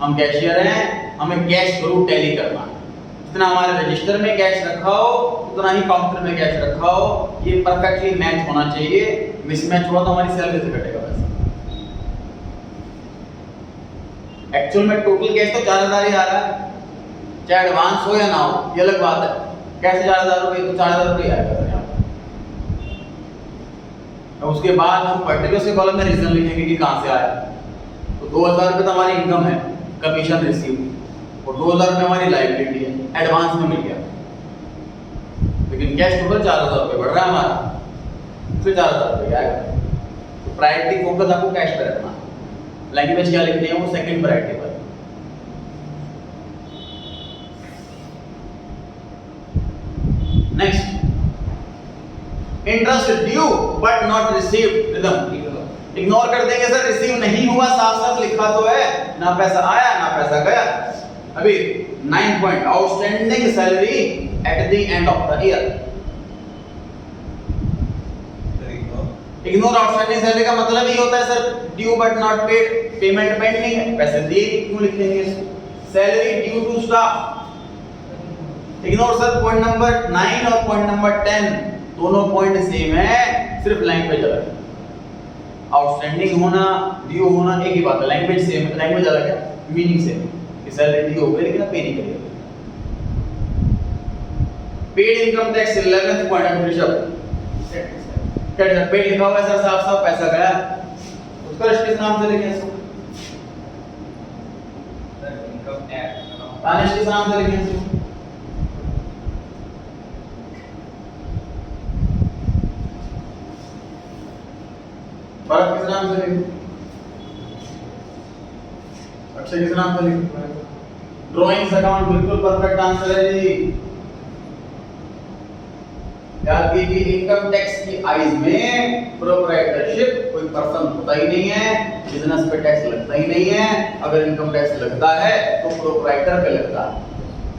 हम कैशियर हैं, हमें कैश जरूर टैली करना है। जितना हमारे रजिस्टर में कैश रखा हो उतना ही काउंटर में कैश रखा हो, ये परफेक्टली मैच होना चाहिए। मिसमैच हुआ तो हमारी सैलरी से कटेगा पैसा। एक्चुअल में टोटल कैश तो 4,000 ही आ रहा है, चाहे एडवांस हो या ना हो, ये अलग बात है। कैसे 4,000 रुपये? तो 4,000 रुपये आएगा सर यहाँ पर। अब उसके बाद हम पर्टिकुलर से कॉलम में रीजन लिखेंगे कि कहाँ से आया। तो 2,000 रुपये तो हमारी इनकम है, कमीशन रिसीव, और 2,000 रुपये हमारी लायबिलिटी है, एडवांस में मिल गया। लेकिन कैश टोटल 4,000 रुपये बढ़ रहा है हमारा, फिर 4,000 रुपये आएगा। तो प्रायोरिटी फोकस आपको कैश पे रखना। लैंग्वेज क्या लिखनी है? वो सेकंड प्रायोरिटी पर। Next, interest due but not received. Rhythm ignore कर देंगे सर, रिसीव नहीं हुआ, साफ साफ लिखा तो है, ना पैसा आया ना पैसा गया। अभी 9 point, outstanding salary at the end of the year. Ignore outstanding salary का मतलब ही होता है sir due but not paid, payment pending है, पैसे दिए क्यों लिखेंगे इसको? Salary due to staff. Ignore sir point number 9 और पॉइंट नंबर 10 दोनों पॉइंट सेम है, सिर्फ लैंग्वेज अलग है। आउटस्टैंडिंग होना, ड्यू होना एक ही बात है, लैंग्वेज सेम, लैंग्वेज अलग है, मीनिंग सेम है। सैलरी ड्यू हो गई लेकिन पे नहीं करेगा। Paid income tax 11th point of Rishabh. क्या पेड लिखा हुआ है सर, साफ साफ पैसा गया, उसका किस नाम से लिखें इसको? इनकम टैक्स तानिश किस नाम से लिखें इसको? किस नाम से लिखूं? अक्षय किस नाम से लिखूं? ड्राइंग्स अकाउंट बिल्कुल परफेक्ट आंसर है जी। याद कीजिए इनकम टैक्स की आइज में प्रोप्राइटरशिप कोई पर्सन होता ही नहीं है, बिजनेस पे टैक्स लगता ही नहीं है। अगर इनकम टैक्स लगता है तो प्रोप्राइटर पे लगता है।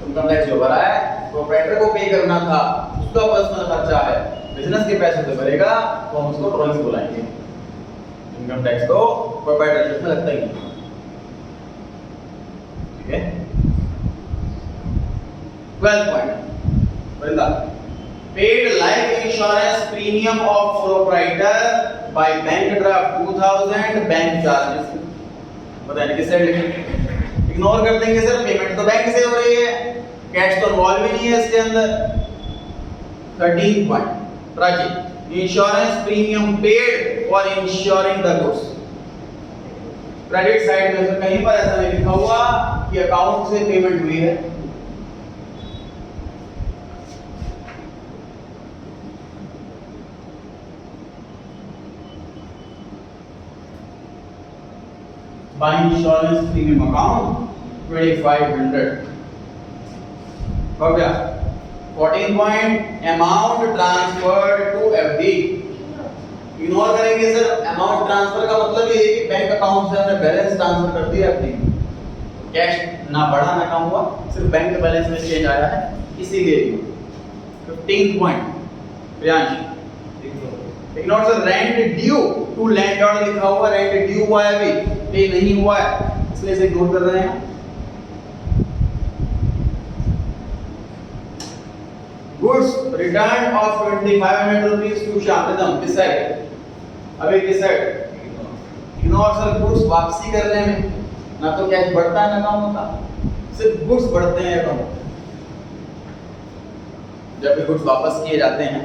इनकम टैक्स जो भरा है प्रोप्राइटर को पे करना था, उसका पर्सनल खर्चा है, बिजनेस के पैसे से भरेगा तो हम उसको ड्राइंग्स बुलाएंगे। इनकम टैक्स तो प्रोप्राइटरशिप में लगता ही नहीं। ठीक है। 12th point Vrinda, paid life insurance premium of proprietor by bank draft 2000 bank charges। बताइए किस साइड लिखेंगे? इग्नोर कर देंगे सर, पेमेंट तो बैंक से हो रही है, कैश तो इन्वॉल्व ही नहीं है इसके अंदर। 13th point Prachi, insurance premium paid for ensuring the goods. Credit side में कहीं पर ऐसा नहीं लिखा हुआ कि अकाउंट से पेमेंट हुई है। By insurance premium account 2500 हो गया। 14 point amount transferred to FD. Ignore करेंगे सर, अमाउंट ट्रांसफर का मतलब ये है कि बैंक अकाउंट से हमने बैलेंस ट्रांसफर कर दिया एफडी, कैश ना बढ़ा ना कम हुआ, सिर्फ बैंक बैलेंस में चेंज आया है, इसीलिए। 15 point Priyansh, ignore sir, rent due to landlord लिखा हुआ, रेंट ड्यू हुआ है अभी, पे नहीं हुआ है, इसलिए इसे इग्नोर कर रहे हैं। Goods return of 2500 rupees to शांतिदम, किस साइड? अभी किस साइड? इग्नोर सर, गुड्स वापसी करने में ना तो कैश बढ़ता है ना कम होता, सिर्फ गुड्स बढ़ते हैं कम। जब भी गुड्स वापस किए जाते हैं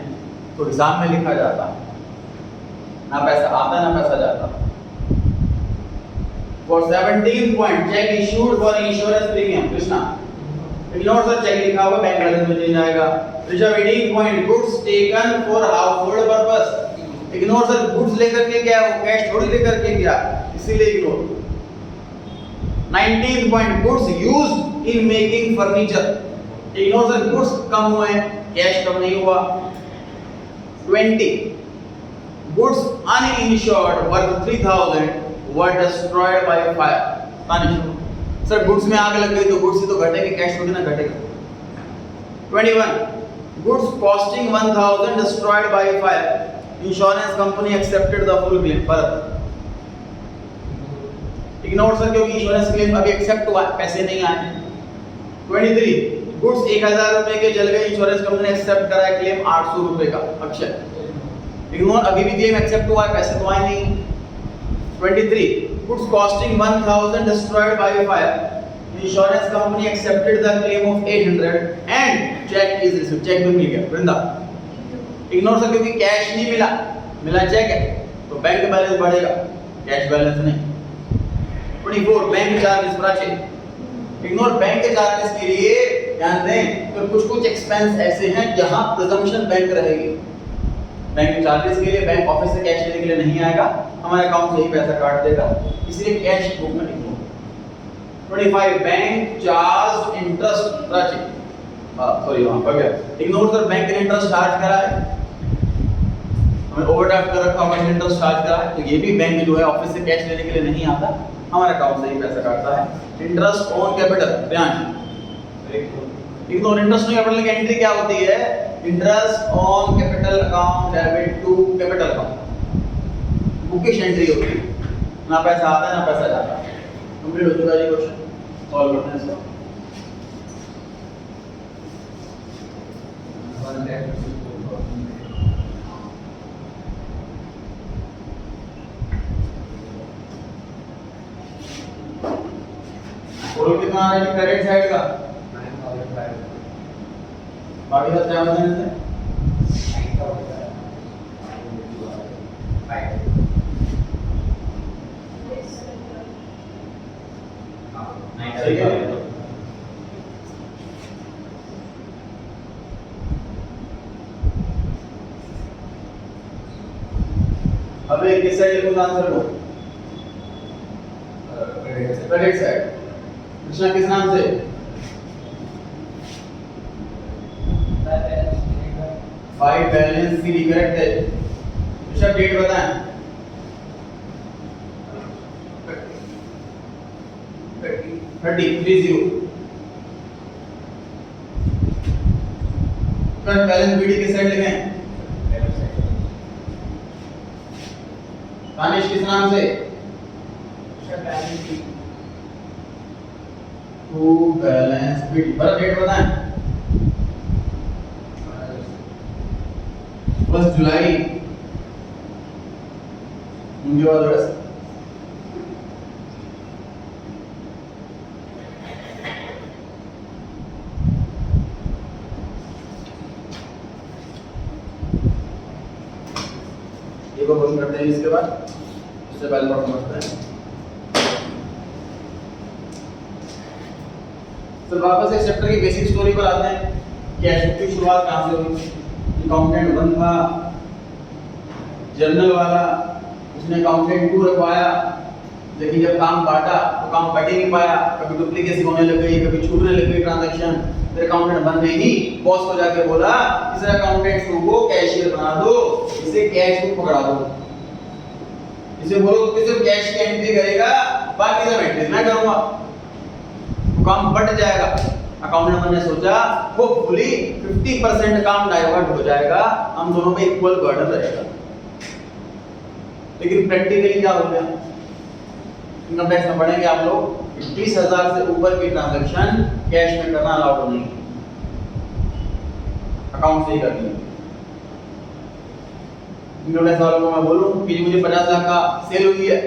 तो हिसाब में लिखा जाता है, ना पैसा आता ना पैसा जाता। For 17th point, check issued for insurance premium, Krishna ignore sir, cheque लिखा हुआ बैंक बैलेंस में चेंज आएगा। Rishabh 18th point, goods taken for household purpose। Ignore sir, goods लेकर के गया, वो कैश थोड़ी लेकर के गया, इसीलिए ignore. 19th point, goods used in making furniture। Ignore sir, goods कम हुए हैं, कैश कम नहीं हुआ। 20, goods uninsured worth 3000 were destroyed by fire। Tanish sir, goods में आग लग गई तो गुड्स ही तो घटेंगे, कैश थोड़ी ना घटेगा। 21, goods costing 1000 destroyed by fire, insurance company accepted the full claim। पर इग्नोर सर, क्योंकि इंश्योरेंस क्लेम अभी एक्सेप्ट हुआ, पैसे नहीं आए। 23, गुड्स 1000 रुपए के जल गए, इंश्योरेंस कंपनी ने एक्सेप्ट करा है क्लेम 800 रुपए का। अक्षय इग्नोर, अभी भी क्लेम एक्सेप्ट हुआ है, पैसे तो आए नहीं। 23, goods costing 1000 destroyed by fire, insurance company accepted the claim of 800 and check is received। Cheque भी मिल गया वृंदा। इग्नोर सर, क्योंकि कैश नहीं मिला, मिला चेक है तो बैंक बैलेंस बढ़ेगा, कैश बैलेंस नहीं। 24, bank charges Prachi. Ignore, bank charges के लिए ध्यान दें तो कुछ एक्सपेंस ऐसे हैं जहां प्रिजम्पशन बैंक रहेगी। बैंक चार्जेस के लिए बैंक ऑफिस से कैश लेने के लिए नहीं आएगा, हमारे अकाउंट से ही पैसा काट देगा, इसलिए कैश बुक में ignore. 25, bank charge interest Prachi, sorry वहां पर गया। इग्नोर सर, बैंक ने इंटरेस्ट चार्ज करा है, हमें ओवरड्राफ्ट कर रखा है, इंटरेस्ट चार्ज करा है, तो ये भी बैंक जो है ऑफिस से कैश लेने के लिए नहीं आता, हमारे अकाउंट से ही पैसा काटता है। Interest on capital Priyansh, ignore, interest on capital की एंट्री क्या होती है? Interest on capital account debit to capital account, bookish entry होती है, ना पैसा आता है ना पैसा जाता है। कंप्लीट हो चुका है क्वेश्चन, सॉल्व करते हैं इसको। टोटल कितना आ रहा है क्रेडिट साइड का? 22 से क्या बचने से? सही है। अब अब ये किस साइड लिखो आंसर को? Credit side. कृष्णा किस नाम से? फाइव बैलेंस सी करेक्ट है। ऋषभ डेट बताएं। 30 करंट बैलेंस बीडी किस साइड लिखें? दानिश किस नाम से? To balance B D. बड़ा डेट बताएं। 1 जुलाई। उनके बाद अगस्त। एक और क्वेश्चन करते हैं इसके बाद, उससे पहले और समझते हैं। तो वापस एक चैप्टर की बेसिक स्टोरी पर आते हैं। कैश बुक की शुरुआत कहां से हुई? अकाउंटेंट 1 था, जर्नल वाला, उसने अकाउंटेंट 2 रखवाया, लेकिन जब काम बांटा तो काम बट ही नहीं पाया। कभी डुप्लीकेसी होने लग गई, कभी छूटने लग गई ट्रांजैक्शन। फिर अकाउंटेंट 1 ने ही बॉस को जाके बोला, इस अकाउंटेंट 2 को कैशियर बना दो, इसे कैश बुक पकड़ा दो। इसे बोलो कि सिर्फ कैश की एंट्री करेगा, बाकी सब एंट्री मैं करूंगा, तो काम बट जाएगा। अकाउंटेंट ने सोचा होपफुली 50% काम डाइवर्ट हो जाएगा, हम दोनों पे इक्वल बर्डन रहेगा। लेकिन प्रैक्टिकली क्या हो गया? इनकम टैक्स में पढ़ेंगे आप लोग, 20,000 से ऊपर की ट्रांजैक्शन कैश में करना अलाउड नहीं, अकाउंट से ही करनी है। इनकम टैक्स वालों को मैं बोलूं कि मुझे 50 लाख का सेल हुई है,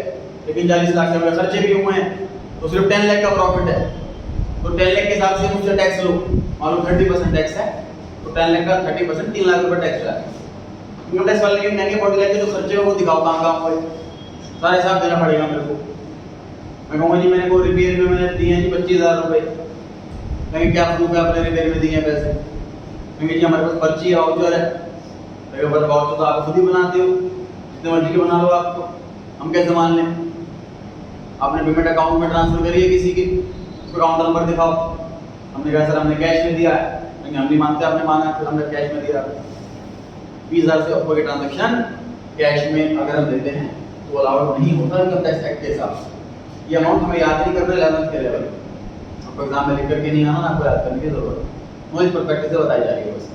लेकिन 40 लाख से मेरे खर्चे भी हुए हैं, तो सिर्फ 10 लाख का प्रॉफिट है, तो 10 लाख के हिसाब से मुझसे टैक्स लो। मालूम 30% टैक्स है, तो 10 लाख का 30% 3 लाख रुपए टैक्स है। इनकम टैक्स वाले के महंगे 40 लाख के जो खर्चे हैं वो दिखाओ कहां हुए, सारा हिसाब देना पड़ेगा मेरे को। मैं कहूँगा जी मेरे को रिपेयर में मैंने दिए हैं जी 25,000 रुपए, लेकिन क्या प्रूफ है आपने रिपेयर में दिए हैं पैसे? क्योंकि जी हमारे पास पर्ची वाउचर है, लेकिन बस वाउचर तो आप खुद ही बनाते हो, जितने मर्जी के बना लो आप, तो हम कैसे मान लें? आपने पेमेंट अकाउंट में ट्रांसफर करी है किसी की, उसका अकाउंट नंबर दिखाओ। हमने कहा सर हमने कैश में दिया है, लेकिन हम नहीं मानते आपने माना है, फिर हमने कैश में दिया। 20,000 से ऊपर के ट्रांजैक्शन कैश में अगर हम देते हैं तो अलाउड नहीं होता इनकम टैक्स एक्ट के हिसाब से। ये अमाउंट हमें याद नहीं करना 11th के लेवल, आपको एग्जाम में लिख करके नहीं आना ना, आपको याद करने की जरूरत है। नॉलेज परस्पेक्टिव से बताई जा रही है बस।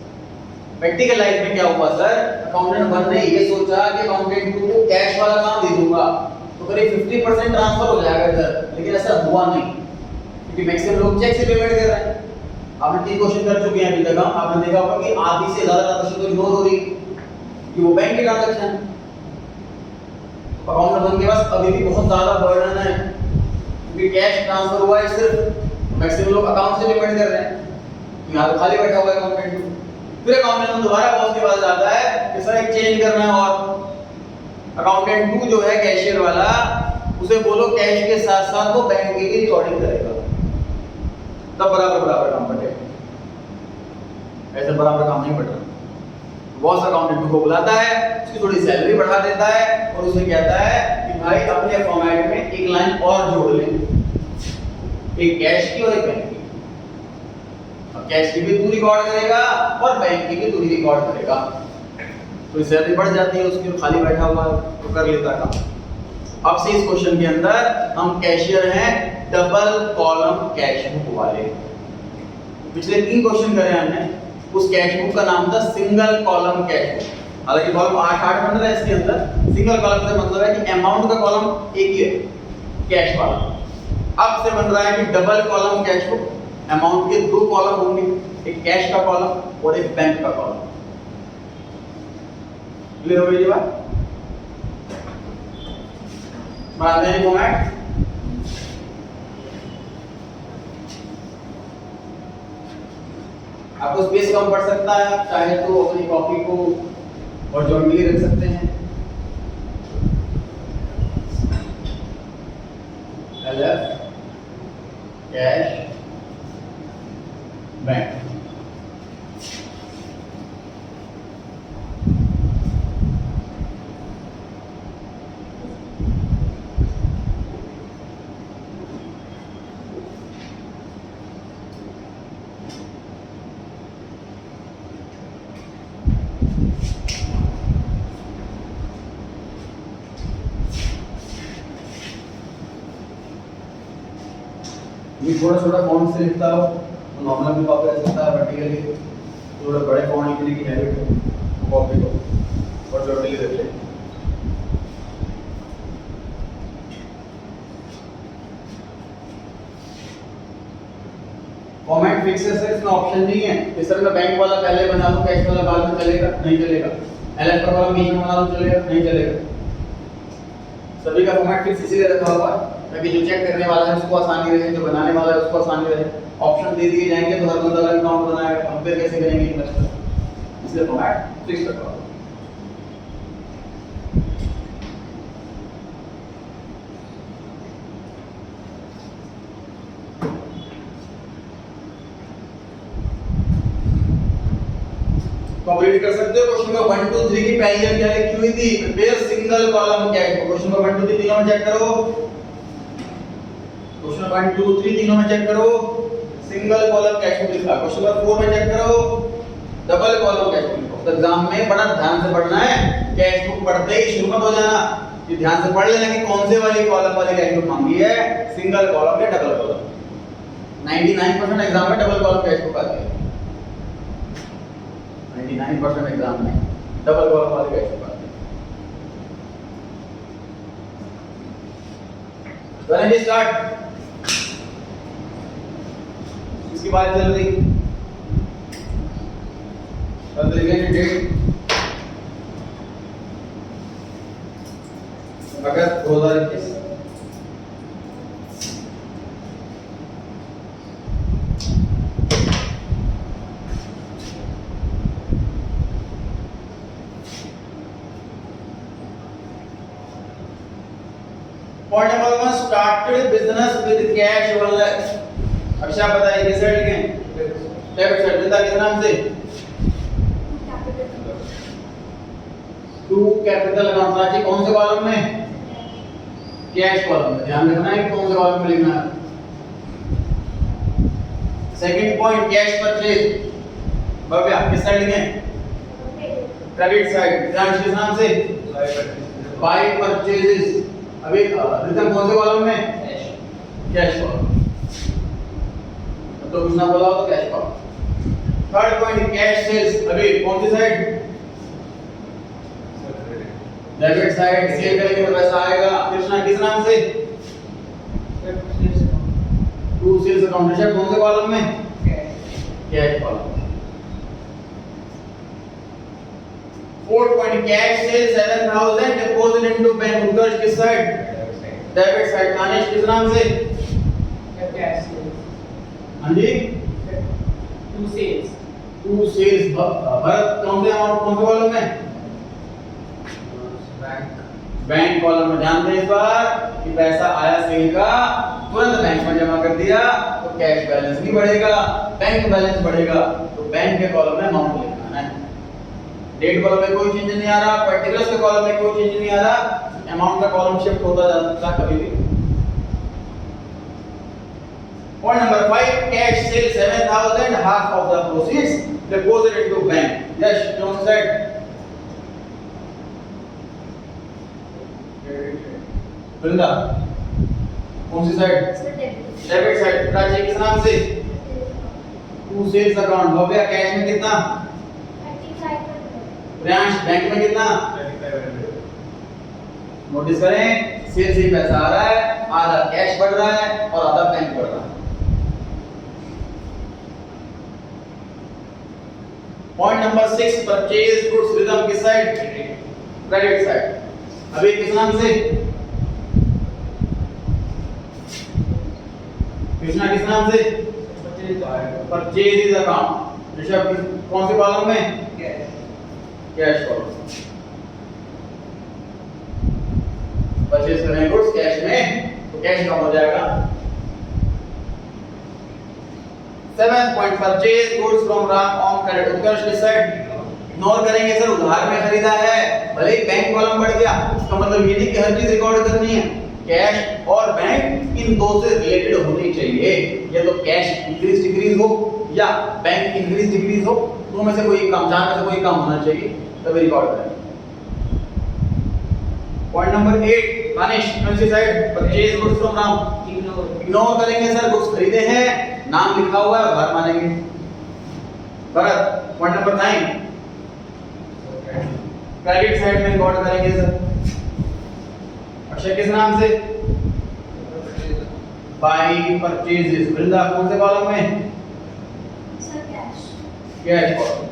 प्रैक्टिकल लाइफ में क्या हुआ सर? अकाउंटेंट 1 ने ये सोचा कि अकाउंटेंट 2 को कैश वाला काम दे दूंगा तो करीब 50% ट्रांसफर हो जाएगा सर, लेकिन ऐसा हुआ नहीं, क्योंकि मैक्सिमम लोग चेक से पेमेंट कर रहे हैं। आपने 3 क्वेश्चन कर चुके हैं अभी तक, आपने देखा होगा कि आधी से ज्यादा ट्रांजैक्शन तो इग्नोर हो रही कि वो बैंक की ट्रांजैक्शन। अकाउंटेंट 1 के पास अभी भी बहुत ज्यादा बर्डन है, क्योंकि कैश ट्रांसफर हुआ है सिर्फ, मैक्सिमम लोग अकाउंट से पेमेंट कर रहे हैं, यहाँ तो खाली बैठा हुआ है अकाउंटेंट। फिर अकाउंटेंट दोबारा बॉस के पास जाता है कि सर एक चेंज करना है, और अकाउंटेंट 2 जो है कैशियर वाला, उसे बोलो कैश के साथ साथ वो बैंक की भी रिकॉर्डिंग करेगा, तब बराबर काम बटेगा। ऐसे बराबर काम नहीं बट रहा। बॉस अकाउंटेंट को बुलाता है, उसकी थोड़ी सैलरी बढ़ा देता है और उसे कहता है कि भाई अपने फॉर्मेट में एक लाइन और जोड़ ले, एक कैश की और एक बैंक की। अब कैश की भी तू रिकॉर्ड करेगा और बैंक की भी तू रिकॉर्ड करेगा, तो सैलरी बढ़ जाती है उसकी, खाली बैठा हुआ तो कर लेता काम। अब से इस क्वेश्चन के अंदर हम कैशियर हैं डबल कॉलम कैश बुक वाले। पिछले 3 क्वेश्चन करे हमने, उस कैश बुक का नाम था सिंगल कॉलम कैश बुक। हालांकि कॉलम 8 बन रहा है इसके अंदर, सिंगल कॉलम से मतलब है कि अमाउंट का कॉलम एक ही है कैश वाला। अब से बन रहा है कि double column cash book, amount के 2 कॉलम होंगे, एक कैश का कॉलम और एक बैंक का कॉलम। क्लियर हो गई ये बात? बनाते हैं फॉर्मेट। आपको स्पेस कम पड़ सकता है, आप चाहे तो अपनी कॉपी को और जॉइंटली रख सकते हैं। LF cash bank. ये थोड़ा छोटा फॉन्ट से लिखता हो तो नॉर्मल भी कॉपी कर सकता है, वर्टिकली थोड़ा बड़े फॉन्ट लिखने की हैबिट हो कॉपी को और वर्टिकली रख ले। फॉर्मेट फिक्स है सर, इसमें ऑप्शन नहीं है कि सर मैं बैंक वाला पहले बना लूं कैश वाला बाद में चलेगा, नहीं चलेगा। एलएफ का वाला बीच में बना लूं चलेगा, नहीं चलेगा। सभी का फॉर्मेट फिक्स इसीलिए रखा हुआ है ताकि जो चेक करने वाला है उसको आसानी रहे, जो बनाने वाला है उसको आसानी रहे। ऑप्शन दे दिए जाएंगे तो हर बंदा अलग अकाउंट बनाएगा, कंपेयर कैसे करेंगे इन्वेस्टर, इसलिए फॉर्मेट फिक्स रखा हुआ है। कंप्लीट कर सकते हो। क्वेश्चन नंबर 1 2 3 की पहली क्या लिखी हुई थी, prepare single column cash. Question number 1 2 3 तीनों में चेक करो। क्वेश्चन नंबर 1 2 3 तीनों में चेक करो, सिंगल कॉलम कैश बुक लिखा। क्वेश्चन नंबर 4 में चेक करो, डबल कॉलम कैश बुक लिखो। तो एग्जाम में बड़ा ध्यान से पढ़ना है, कैश बुक पढ़ते ही शुरू मत हो जाना, ये ध्यान से पढ़ लेना कि कौन से वाली कॉलम वाली कैश बुक मांगी है, सिंगल कॉलम या डबल कॉलम। 99% एग्जाम में डबल कॉलम कैश बुक आती है, 99% एग्जाम में डबल कॉलम वाली कैश बुक आती है। चलिए स्टार्ट। इसकी बात चल रही डेट अगस्त 2021। Point number 1, started business with cash 1 lakh. अच्छा बताइए किस साइड लिखें, डेबिट साइड। बिंदा किस नाम से, टू कैपिटल अकाउंट। रांची कौन से कॉलम में, कैश कॉलम में। ध्यान रखना है कौन से कॉलम में लिखना है। Second point, cash purchase. Bhavya किस साइड लिखें, क्रेडिट साइड। रांची किस नाम से, बाय परचेजेस। अभी रिटर्न कौन से कॉलम में, कैश कॉलम। तो कुछ ना बोला हो तो cash column. Third point, cash sales. अभी कौन सी साइड, डेबिट साइड। सेल करेंगे तो पैसा आएगा। कृष्णा किस नाम से, टू सेल्स अकाउंट। ऋषभ कौन से कॉलम में, cash column. Fourth point, cash sale 7000 deposit into bank. Utkarsh किस साइड, डेबिट साइड। दानिश किस नाम से, कैश सेल्स। हां जी, to sales. To sales. Bharat कौन से अमाउंट, कौन से कॉलम में, बैंक कॉलम में। ध्यान दें इस बार कि पैसा आया सेल का, तुरंत बैंक में जमा कर दिया तो कैश बैलेंस नहीं बढ़ेगा, बैंक बैलेंस बढ़ेगा। तो बैंक के कॉलम में अमाउंट लिखना है। डेट कॉलम में कोई चेंज नहीं आ रहा, पर्टिकुलर्स के कॉलम में कोई चेंज नहीं आ रहा, अमाउंट का कॉलम शिफ्ट होता जा सकता है कभी भी। Point number 5, cash sale 7000, half of the proceeds deposit into bank. Yes, कौन सा साइड, वृंदा कौन सी साइड, डेबिट साइड। प्राची किस नाम से, to sales account. Bhavya cash में कितना, 3500। प्रियांश बैंक में कितना, नोटिस करें सेल से पैसा आ रहा है, आधा कैश बढ़ रहा है और आधा बैंक बढ़ रहा है। Point number 6, purchase goods. Rhythm किस साइड, क्रेडिट साइड। अभी किस नाम से, कृष्णा किस नाम से, परचेज अकाउंट। ऋषभ कौन से कॉलम में, कैश कॉलम। परचेज करें गुड्स कैश में तो कैश कम हो जाएगा। 7th point, purchase goods from Ram on credit. Utkarsh किस साइड, इग्नोर करेंगे सर, उधार में खरीदा है। भले ही बैंक कॉलम बढ़ गया, इसका मतलब ये नहीं कि हर चीज रिकॉर्ड करनी है। कैश और बैंक इन दो से रिलेटेड होनी चाहिए, या तो कैश इंक्रीज डिक्रीज हो या बैंक इंक्रीज डिक्रीज हो, दो में से कोई काम, चार में से कोई काम होना चाहिए तभी रिकॉर्ड करें। पॉइंट नंबर 8, दानिश कौन सी side, purchase goods from Ram. Ignore करेंगे सर, बुक्स खरीदे हैं, नाम लिखा हुआ है, उधार मानेंगे। Bharat point number 9, credit side में रिकॉर्ड करेंगे सर। अक्षय किस नाम से? By purchases. वृंदा कौन से कॉलम में? Sir cash. Cash column.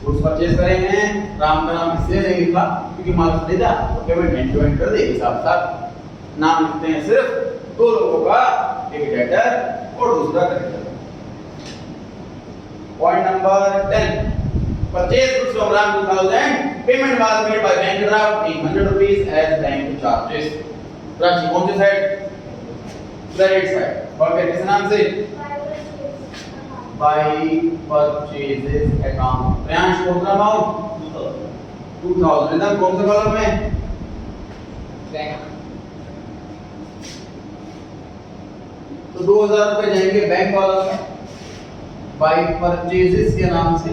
Goods purchase करे हैं, राम का नाम इसलिए नहीं लिखा क्योंकि माल खरीदा तो पेमेंट एंड कर दे हिसाब साथ। नाम लिखते हैं सिर्फ दो लोगों का, एक डेटर और दूसरा creditor. Point number 10, purchase goods from Ram 2000, payment was made by bank draft 100 rupees as bank charges. Rashi कौन सी साइड? Credit side. और किस नाम से? By purchases account. प्रियांश कौन सा अमाउंट? 2000। इधर कौन से कॉलम में? बैंक। तो 2000 रुपए जाएंगे बैंक कॉलम में बाई परचेजेस के नाम से,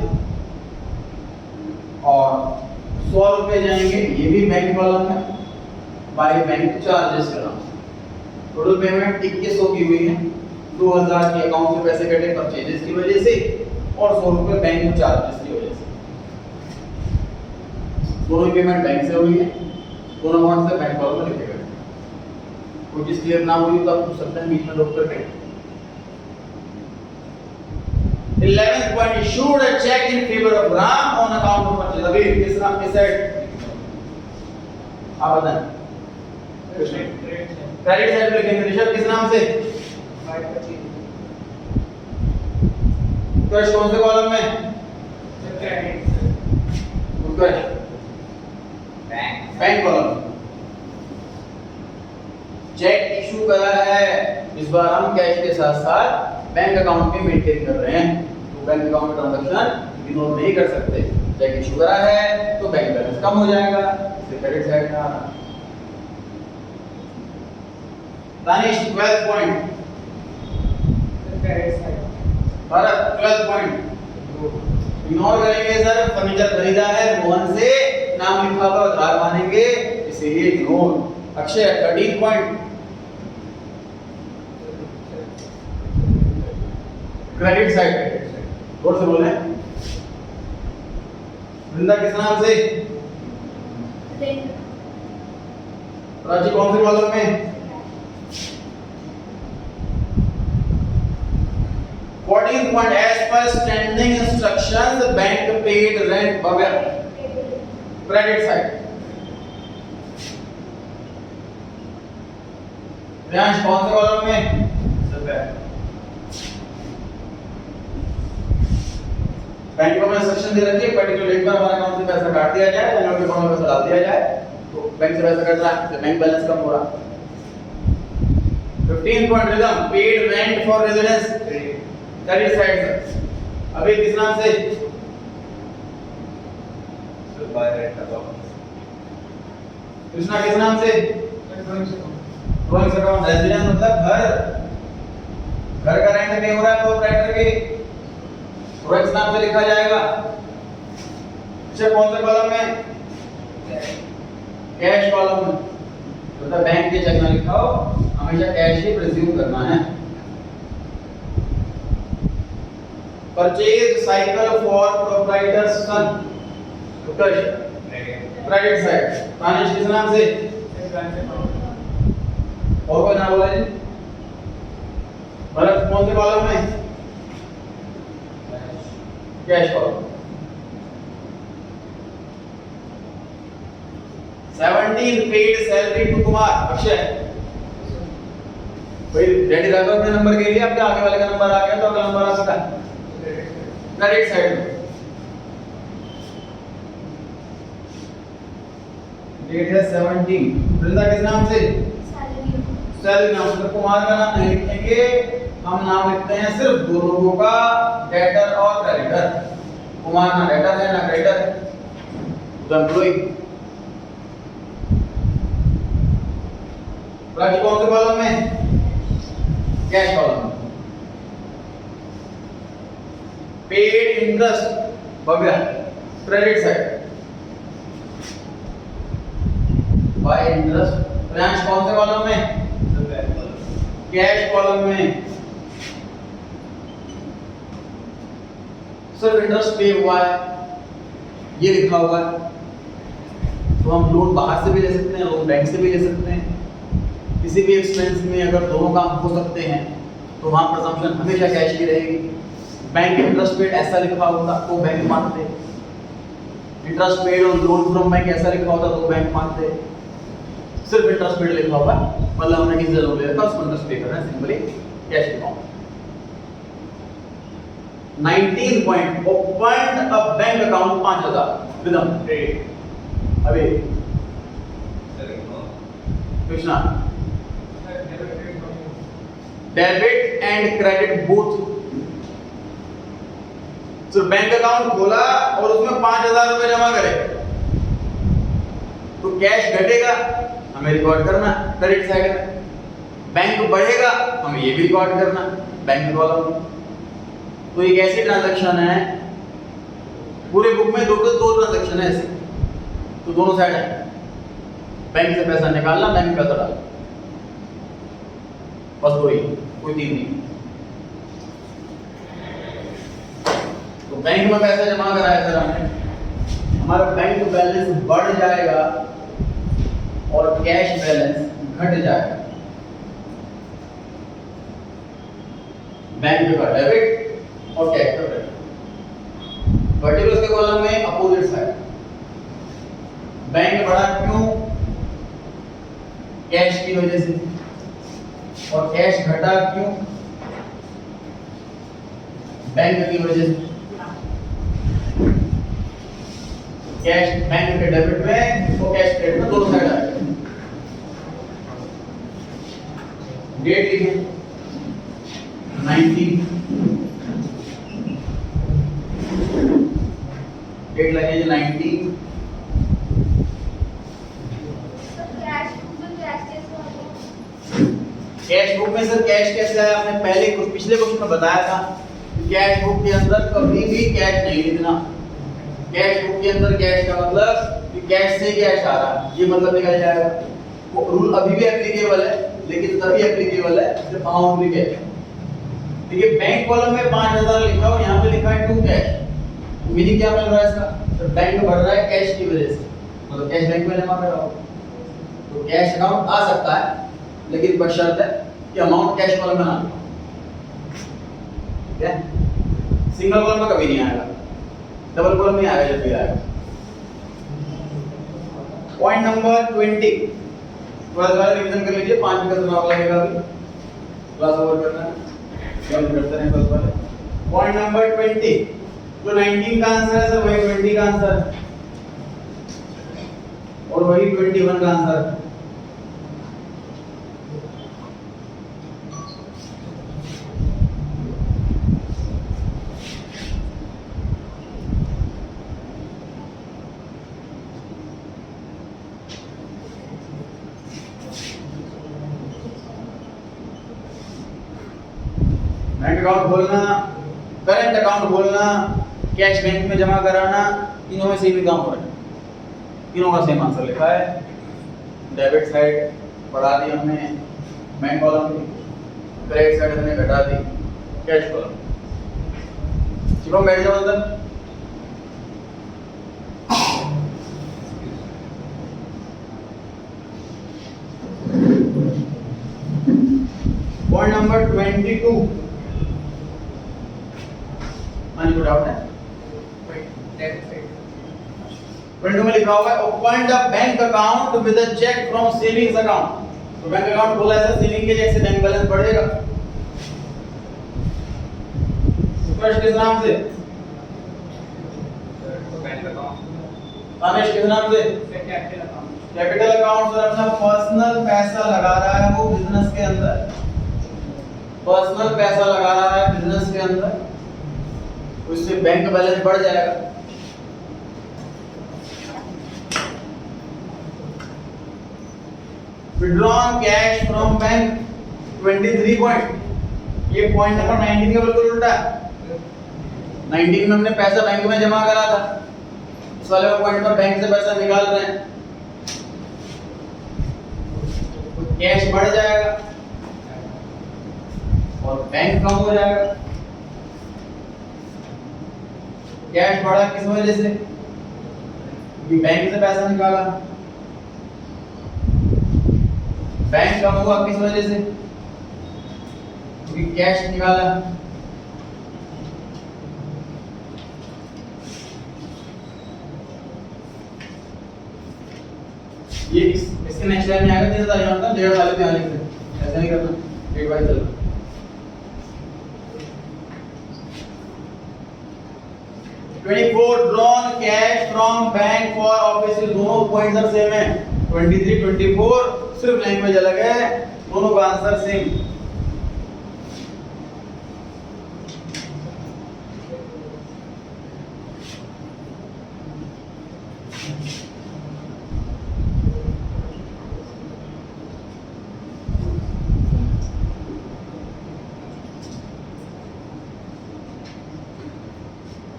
और 100 रुपए जाएंगे ये भी बैंक कॉलम में बाई बैंक चार्जेस के नाम से। टोटल पेमेंट 2100 की हुई है। 2000 के अकाउंट से पैसे कटे परचेजेस की वजह से और 100 रुपए बैंक चार्जेस की वजह से। दोनों पेमेंट बैंक से हुई है, दोनों अमाउंट से बैंक कॉलम में लिखे गए। कोई चीज क्लियर ना हुई तो आप पूछ सकते हैं बीच में रोक करके। 11th point, issued a check in favor of Ram on account of purchase। अभी किस नाम के सेट? आप बताएं। क्रेडिट साइड पे लिखेंगे। ऋषभ किस नाम से? By purchase. उत्कर्ष कौन से कॉलम में? Credit. Utkarsh bank bank column. Cheque issue करा है, इस बार हम कैश के साथ साथ बैंक अकाउंट भी मेंटेन कर रहे हैं, तो बैंक अकाउंट ट्रांजैक्शन इग्नोर नहीं कर सकते। चेक इशू करा है तो बैंक बैलेंस कम हो जाएगा, इसलिए क्रेडिट साइड में आना। Danish 12th point. Credit side. Bharat 12th point. Ignore करेंगे सर, फर्नीचर खरीदा है मोहन से, नाम लिखा हुआ उधार मानेंगे, इसीलिए ignore. Akshay 13th point. Credit side. जोर से बोले। वृंदा किस नाम से? रेंट। राजी कौन से कॉलम में? 14th point, as per standing instructions bank paid rent वगैरह। Credit side. प्रियांश कौन से कॉलम में? बैंक को मैंने सेक्शन दे रखी है, पर्टिकुलर डेट पर हमारे अकाउंट से पैसा काट दिया जाए, बैंक के अकाउंट में पैसा डाल दिया जाए, तो बैंक से पैसा कट रहा है, बैंक बैलेंस कम हो रहा। 15 point rhythm, paid rent for residence credit side से। अभी किस नाम से? Bye rent account. कृष्णा किस नाम से? Drawing account. रेजिडेंस मतलब घर का रेंट पे हो रहा है, प्रोप्राइटर के ड्राइंग नाम से लिखा जाएगा। इसे कौन से कॉलम में? कैश कॉलम में। मतलब बैंक के चेक ना लिखाओ, हमेशा कैश ही प्रेज्यूम करना है। Purchase cycle for proprietor son credit side. Tanish किस नाम से? और कोई नाम बोला जी? भरत कौन से कॉलम में? Cash column. 17 paid salary to Kumar. Akshay भाई रेडी रखो अपने नंबर के लिए, आपके आगे वाले का नंबर आ गया तो अगला नंबर आपका क्रेडिट साइड में। डेट है 17। वृंदा किस नाम से? सैलरी नाम से। कुमार का नाम नहीं लिखेंगे, हम नाम लिखते हैं सिर्फ दो लोगों का, डेटर और क्रेडिटर। कुमार ना डेटर है ना क्रेडिटर है, तो एम्प्लॉय। बाकी कौन से कॉलम में? कैश कॉलम में। पेड इंटरेस्ट वगैरह credit side. Bye interest branch कौन से कॉलम में? Sir bank column. Cash column में। सर इंटरेस्ट पे हुआ है, ये लिखा हुआ है, तो हम लोन बाहर से भी ले सकते हैं, लोन बैंक से भी ले सकते हैं। किसी भी एक्सपेंस में अगर दोनों काम हो सकते हैं तो वहाँ प्रजम्पशन हमेशा कैश की रहेगी। बैंक इंटरेस्ट पेड ऐसा लिखा होता तो बैंक मानते, interest paid on loan from bank ऐसा लिखा होता तो बैंक मानते। सिर्फ इंटरेस्ट पेड लिखा हुआ मतलब हमने किसी से लोन ले रखा उसको इंटरेस्ट पे करना है, simply cash account. 19 point open a bank account 5000 with credit. अभी sir no. Krishna debit and credit both. तो बैंक अकाउंट खोला और उसमें 5000 रुपए जमा करे तो कैश घटेगा, हमें रिकॉर्ड करना क्रेडिट साइड में। बैंक बढ़ेगा, हमें ये भी रिकॉर्ड करना बैंक कॉलम में। तो एक ऐसी ट्रांजैक्शन है, पूरे बुक में दो ट्रांजैक्शन है ऐसे, तो दोनों साइड है। बैंक से पैसा निकालना, बैंक में पैसा डालना, बस दो ही, कोई तीन नहीं। तो बैंक में पैसा जमा कराया सर हमने, हमारा बैंक बैलेंस बढ़ जाएगा और कैश बैलेंस घट जाएगा। बैंक का डेबिट और कैश का क्रेडिट। पर्टिकुलर्स के कॉलम में अपोजिट साइड। बैंक बढ़ा क्यों? कैश की वजह से। और कैश घटा क्यों? बैंक की वजह से। कैश बैंक के डेबिट में और कैश क्रेडिट में दोनों साइड आएगा। डेट लिखिए 19, डेट लगेगी 19। कैश बुक में सर कैश कैसे आया? आपने पहले पिछले क्वेश्चन में बताया था कि कैश बुक के अंदर कभी भी कैश नहीं लिखना। कैश बुक के अंदर कैश का मतलब कि कैश से कैश आ रहा है, ये मतलब निकल जाएगा। वो रूल अभी भी एप्लीकेबल है, लेकिन तभी एप्लीकेबल है जब अमाउंट भी कैश। देखिए बैंक कॉलम में 5000 लिखा और यहाँ पे लिखा है टू कैश। मीनिंग क्या मिल रहा है इसका? तो बैंक बढ़ रहा है कैश की वजह से, मतलब कैश बैंक में जमा करा हो तो कैश अकाउंट आ सकता है, लेकिन बशर्त है कि अमाउंट कैश कॉलम में ना लिखो। ठीक है, सिंगल कॉलम में कभी नहीं आएगा, डबल कॉलम में आएगा जब भी आएगा। पॉइंट नंबर 20 थोड़ा सा रिवीजन कर लीजिए, 5 मिनट का जवाब लगेगा अभी, क्लास ओवर करना है, हम करते हैं बस वाले। पॉइंट नंबर 20 जो 19 का आंसर है सर वही 20 का आंसर है और वही 21 का आंसर है। बैंक अकाउंट खोलना, करंट अकाउंट खोलना, कैश बैंक में जमा कराना, तीनों में सेम ही काम हो रहा है, तीनों का सेम आंसर लिखा है। डेबिट साइड बढ़ा दी हमने, बैंक कॉलम, क्रेडिट साइड हमने घटा दी, कैश कॉलम। चलो बैठ जाओ अंदर। पॉइंट नंबर 22 मानी को डाउट है? 22 में लिखा हुआ है open the bank account with a cheque from savings account. तो बैंक अकाउंट खोला है, सेविंग के चेक से बैंक बैलेंस बढ़ेगा। फर्स्ट किस नाम से? Bank account. रमेश किस नाम से? Capital account. Capital account sir अपना पर्सनल पैसा लगा रहा है वो बिजनेस के अंदर, पर्सनल पैसा लगा रहा है बिजनेस के अंदर, उससे बैंक बैलेंस बढ़ जाएगा। Withdrawn cash from bank 23 point, ये पॉइंट नंबर 19 का बिल्कुल उल्टा है। 19 में हमने पैसा बैंक में जमा करा था, इस वाले पॉइंट पर बैंक से पैसा निकाल रहे हैं। कैश बढ़ जाएगा और बैंक कम हो जाएगा। कैश बढ़ा किस वजह से? क्योंकि बैंक से पैसा निकाला। बैंक कम हुआ किस वजह से? क्योंकि कैश निकाला। ये इसके नेक्स्ट लाइन में आएगा, जैसे यहाँ था डेढ़ वाले पे आने से ऐसा नहीं करना, एक बार चलो। Drawn cash from bank for office, दोनों पॉइंट्स आर सेम है। 23 24 सिर्फ लैंग्वेज अलग है, दोनों का answer same.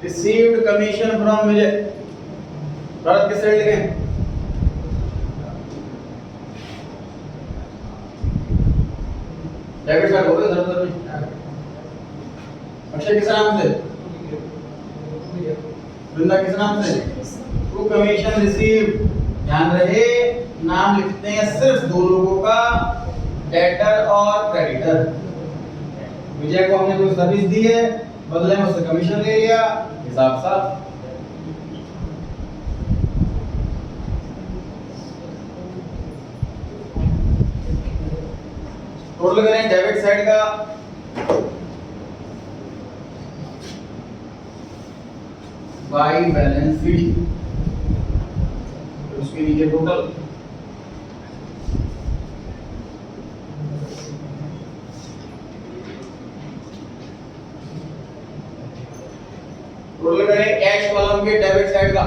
Received commission from Vijay. Bharat किस साइड लिखे? डेबिट कार्ड हो गया जरूरत नहीं। अक्षय किस नाम से? वृंदा किस नाम से? To commission receive. ध्यान रहे नाम लिखते हैं सिर्फ दो लोगों का, डेटर और क्रेडिटर। विजय को हमने कोई सर्विस दी है, बदले में उससे कमीशन ले लिया, हिसाब साफ। टोटल करें डेबिट साइड का बाई बैलेंस शीट, उसके नीचे टोटल। टोटल करें कैश कॉलम के डेबिट साइड का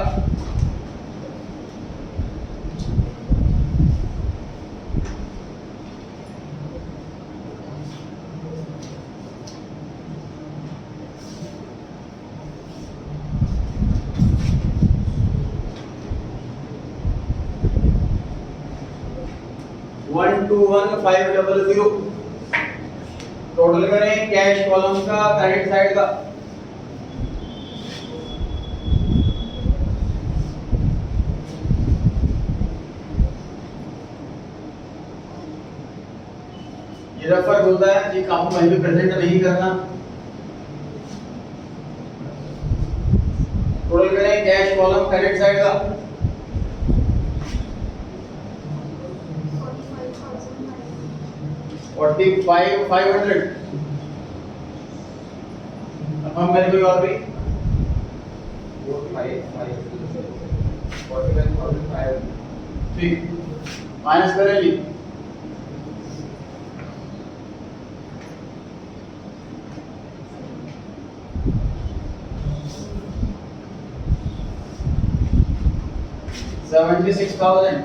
वन टू 1500। टोटल करें कैश कॉलम का क्रेडिट साइड का ये फर्क होता है कि काम को कहीं भी प्रेजेंट नहीं करना। टोटल करें कैश कॉलम क्रेडिट साइड का 45,500। अब हम मेरे कोई और भी 45,500 ठीक माइनस करें जी। $76,000।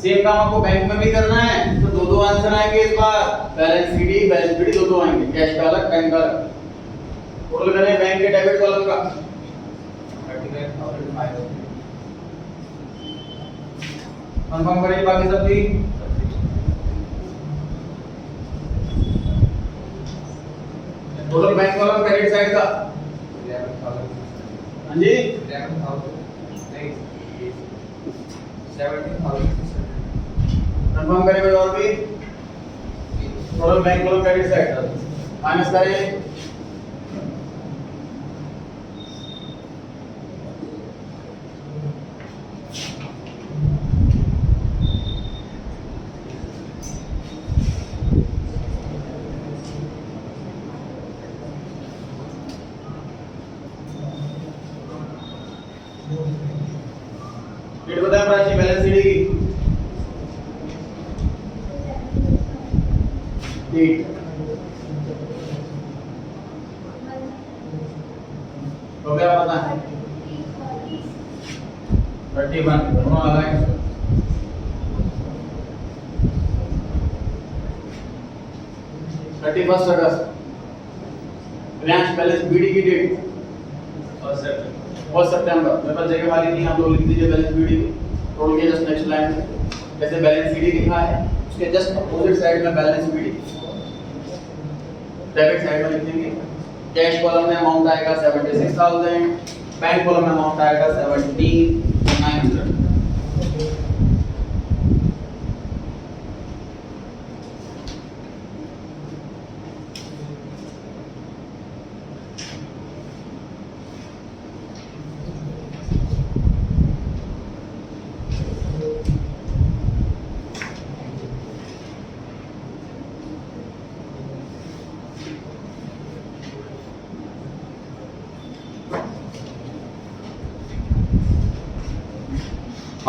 सेम काम आपको बैंक में भी करना है तो दो आंसर आएंगे इस बार, बैलेंस शीट दो आएंगे, कैश का अलग बैंक का अलग। टोटल करें बैंक के डेबिट कॉलम का 35,500। कंफर्म करें बाकी सब ठीक। Total bank column credit side का 11,000। हाँ जी 11,000 नहीं 17,000। कंफर्म करें कोई और भी। Total bank column credit side का माइनस करें डेट बताएं प्राची बैलेंस शीट की डेट तो क्या पता है 31 दोनों अलग हैं। 31 अगस्त। ब्रांच बैलेंस बीडी की डेट और 7 फर्स्ट सितंबर मेरे पास जगह खाली थी, आप लोग लिख दीजिए बैलेंस शीट टोटल के जस्ट नेक्स्ट लाइन में जैसे बैलेंस शीट लिखा है उसके जस्ट अपोजिट साइड में बैलेंस शीट डेबिट साइड में लिखेंगे। कैश कॉलम में अमाउंट आएगा 76000, बैंक कॉलम में अमाउंट आएगा 17900।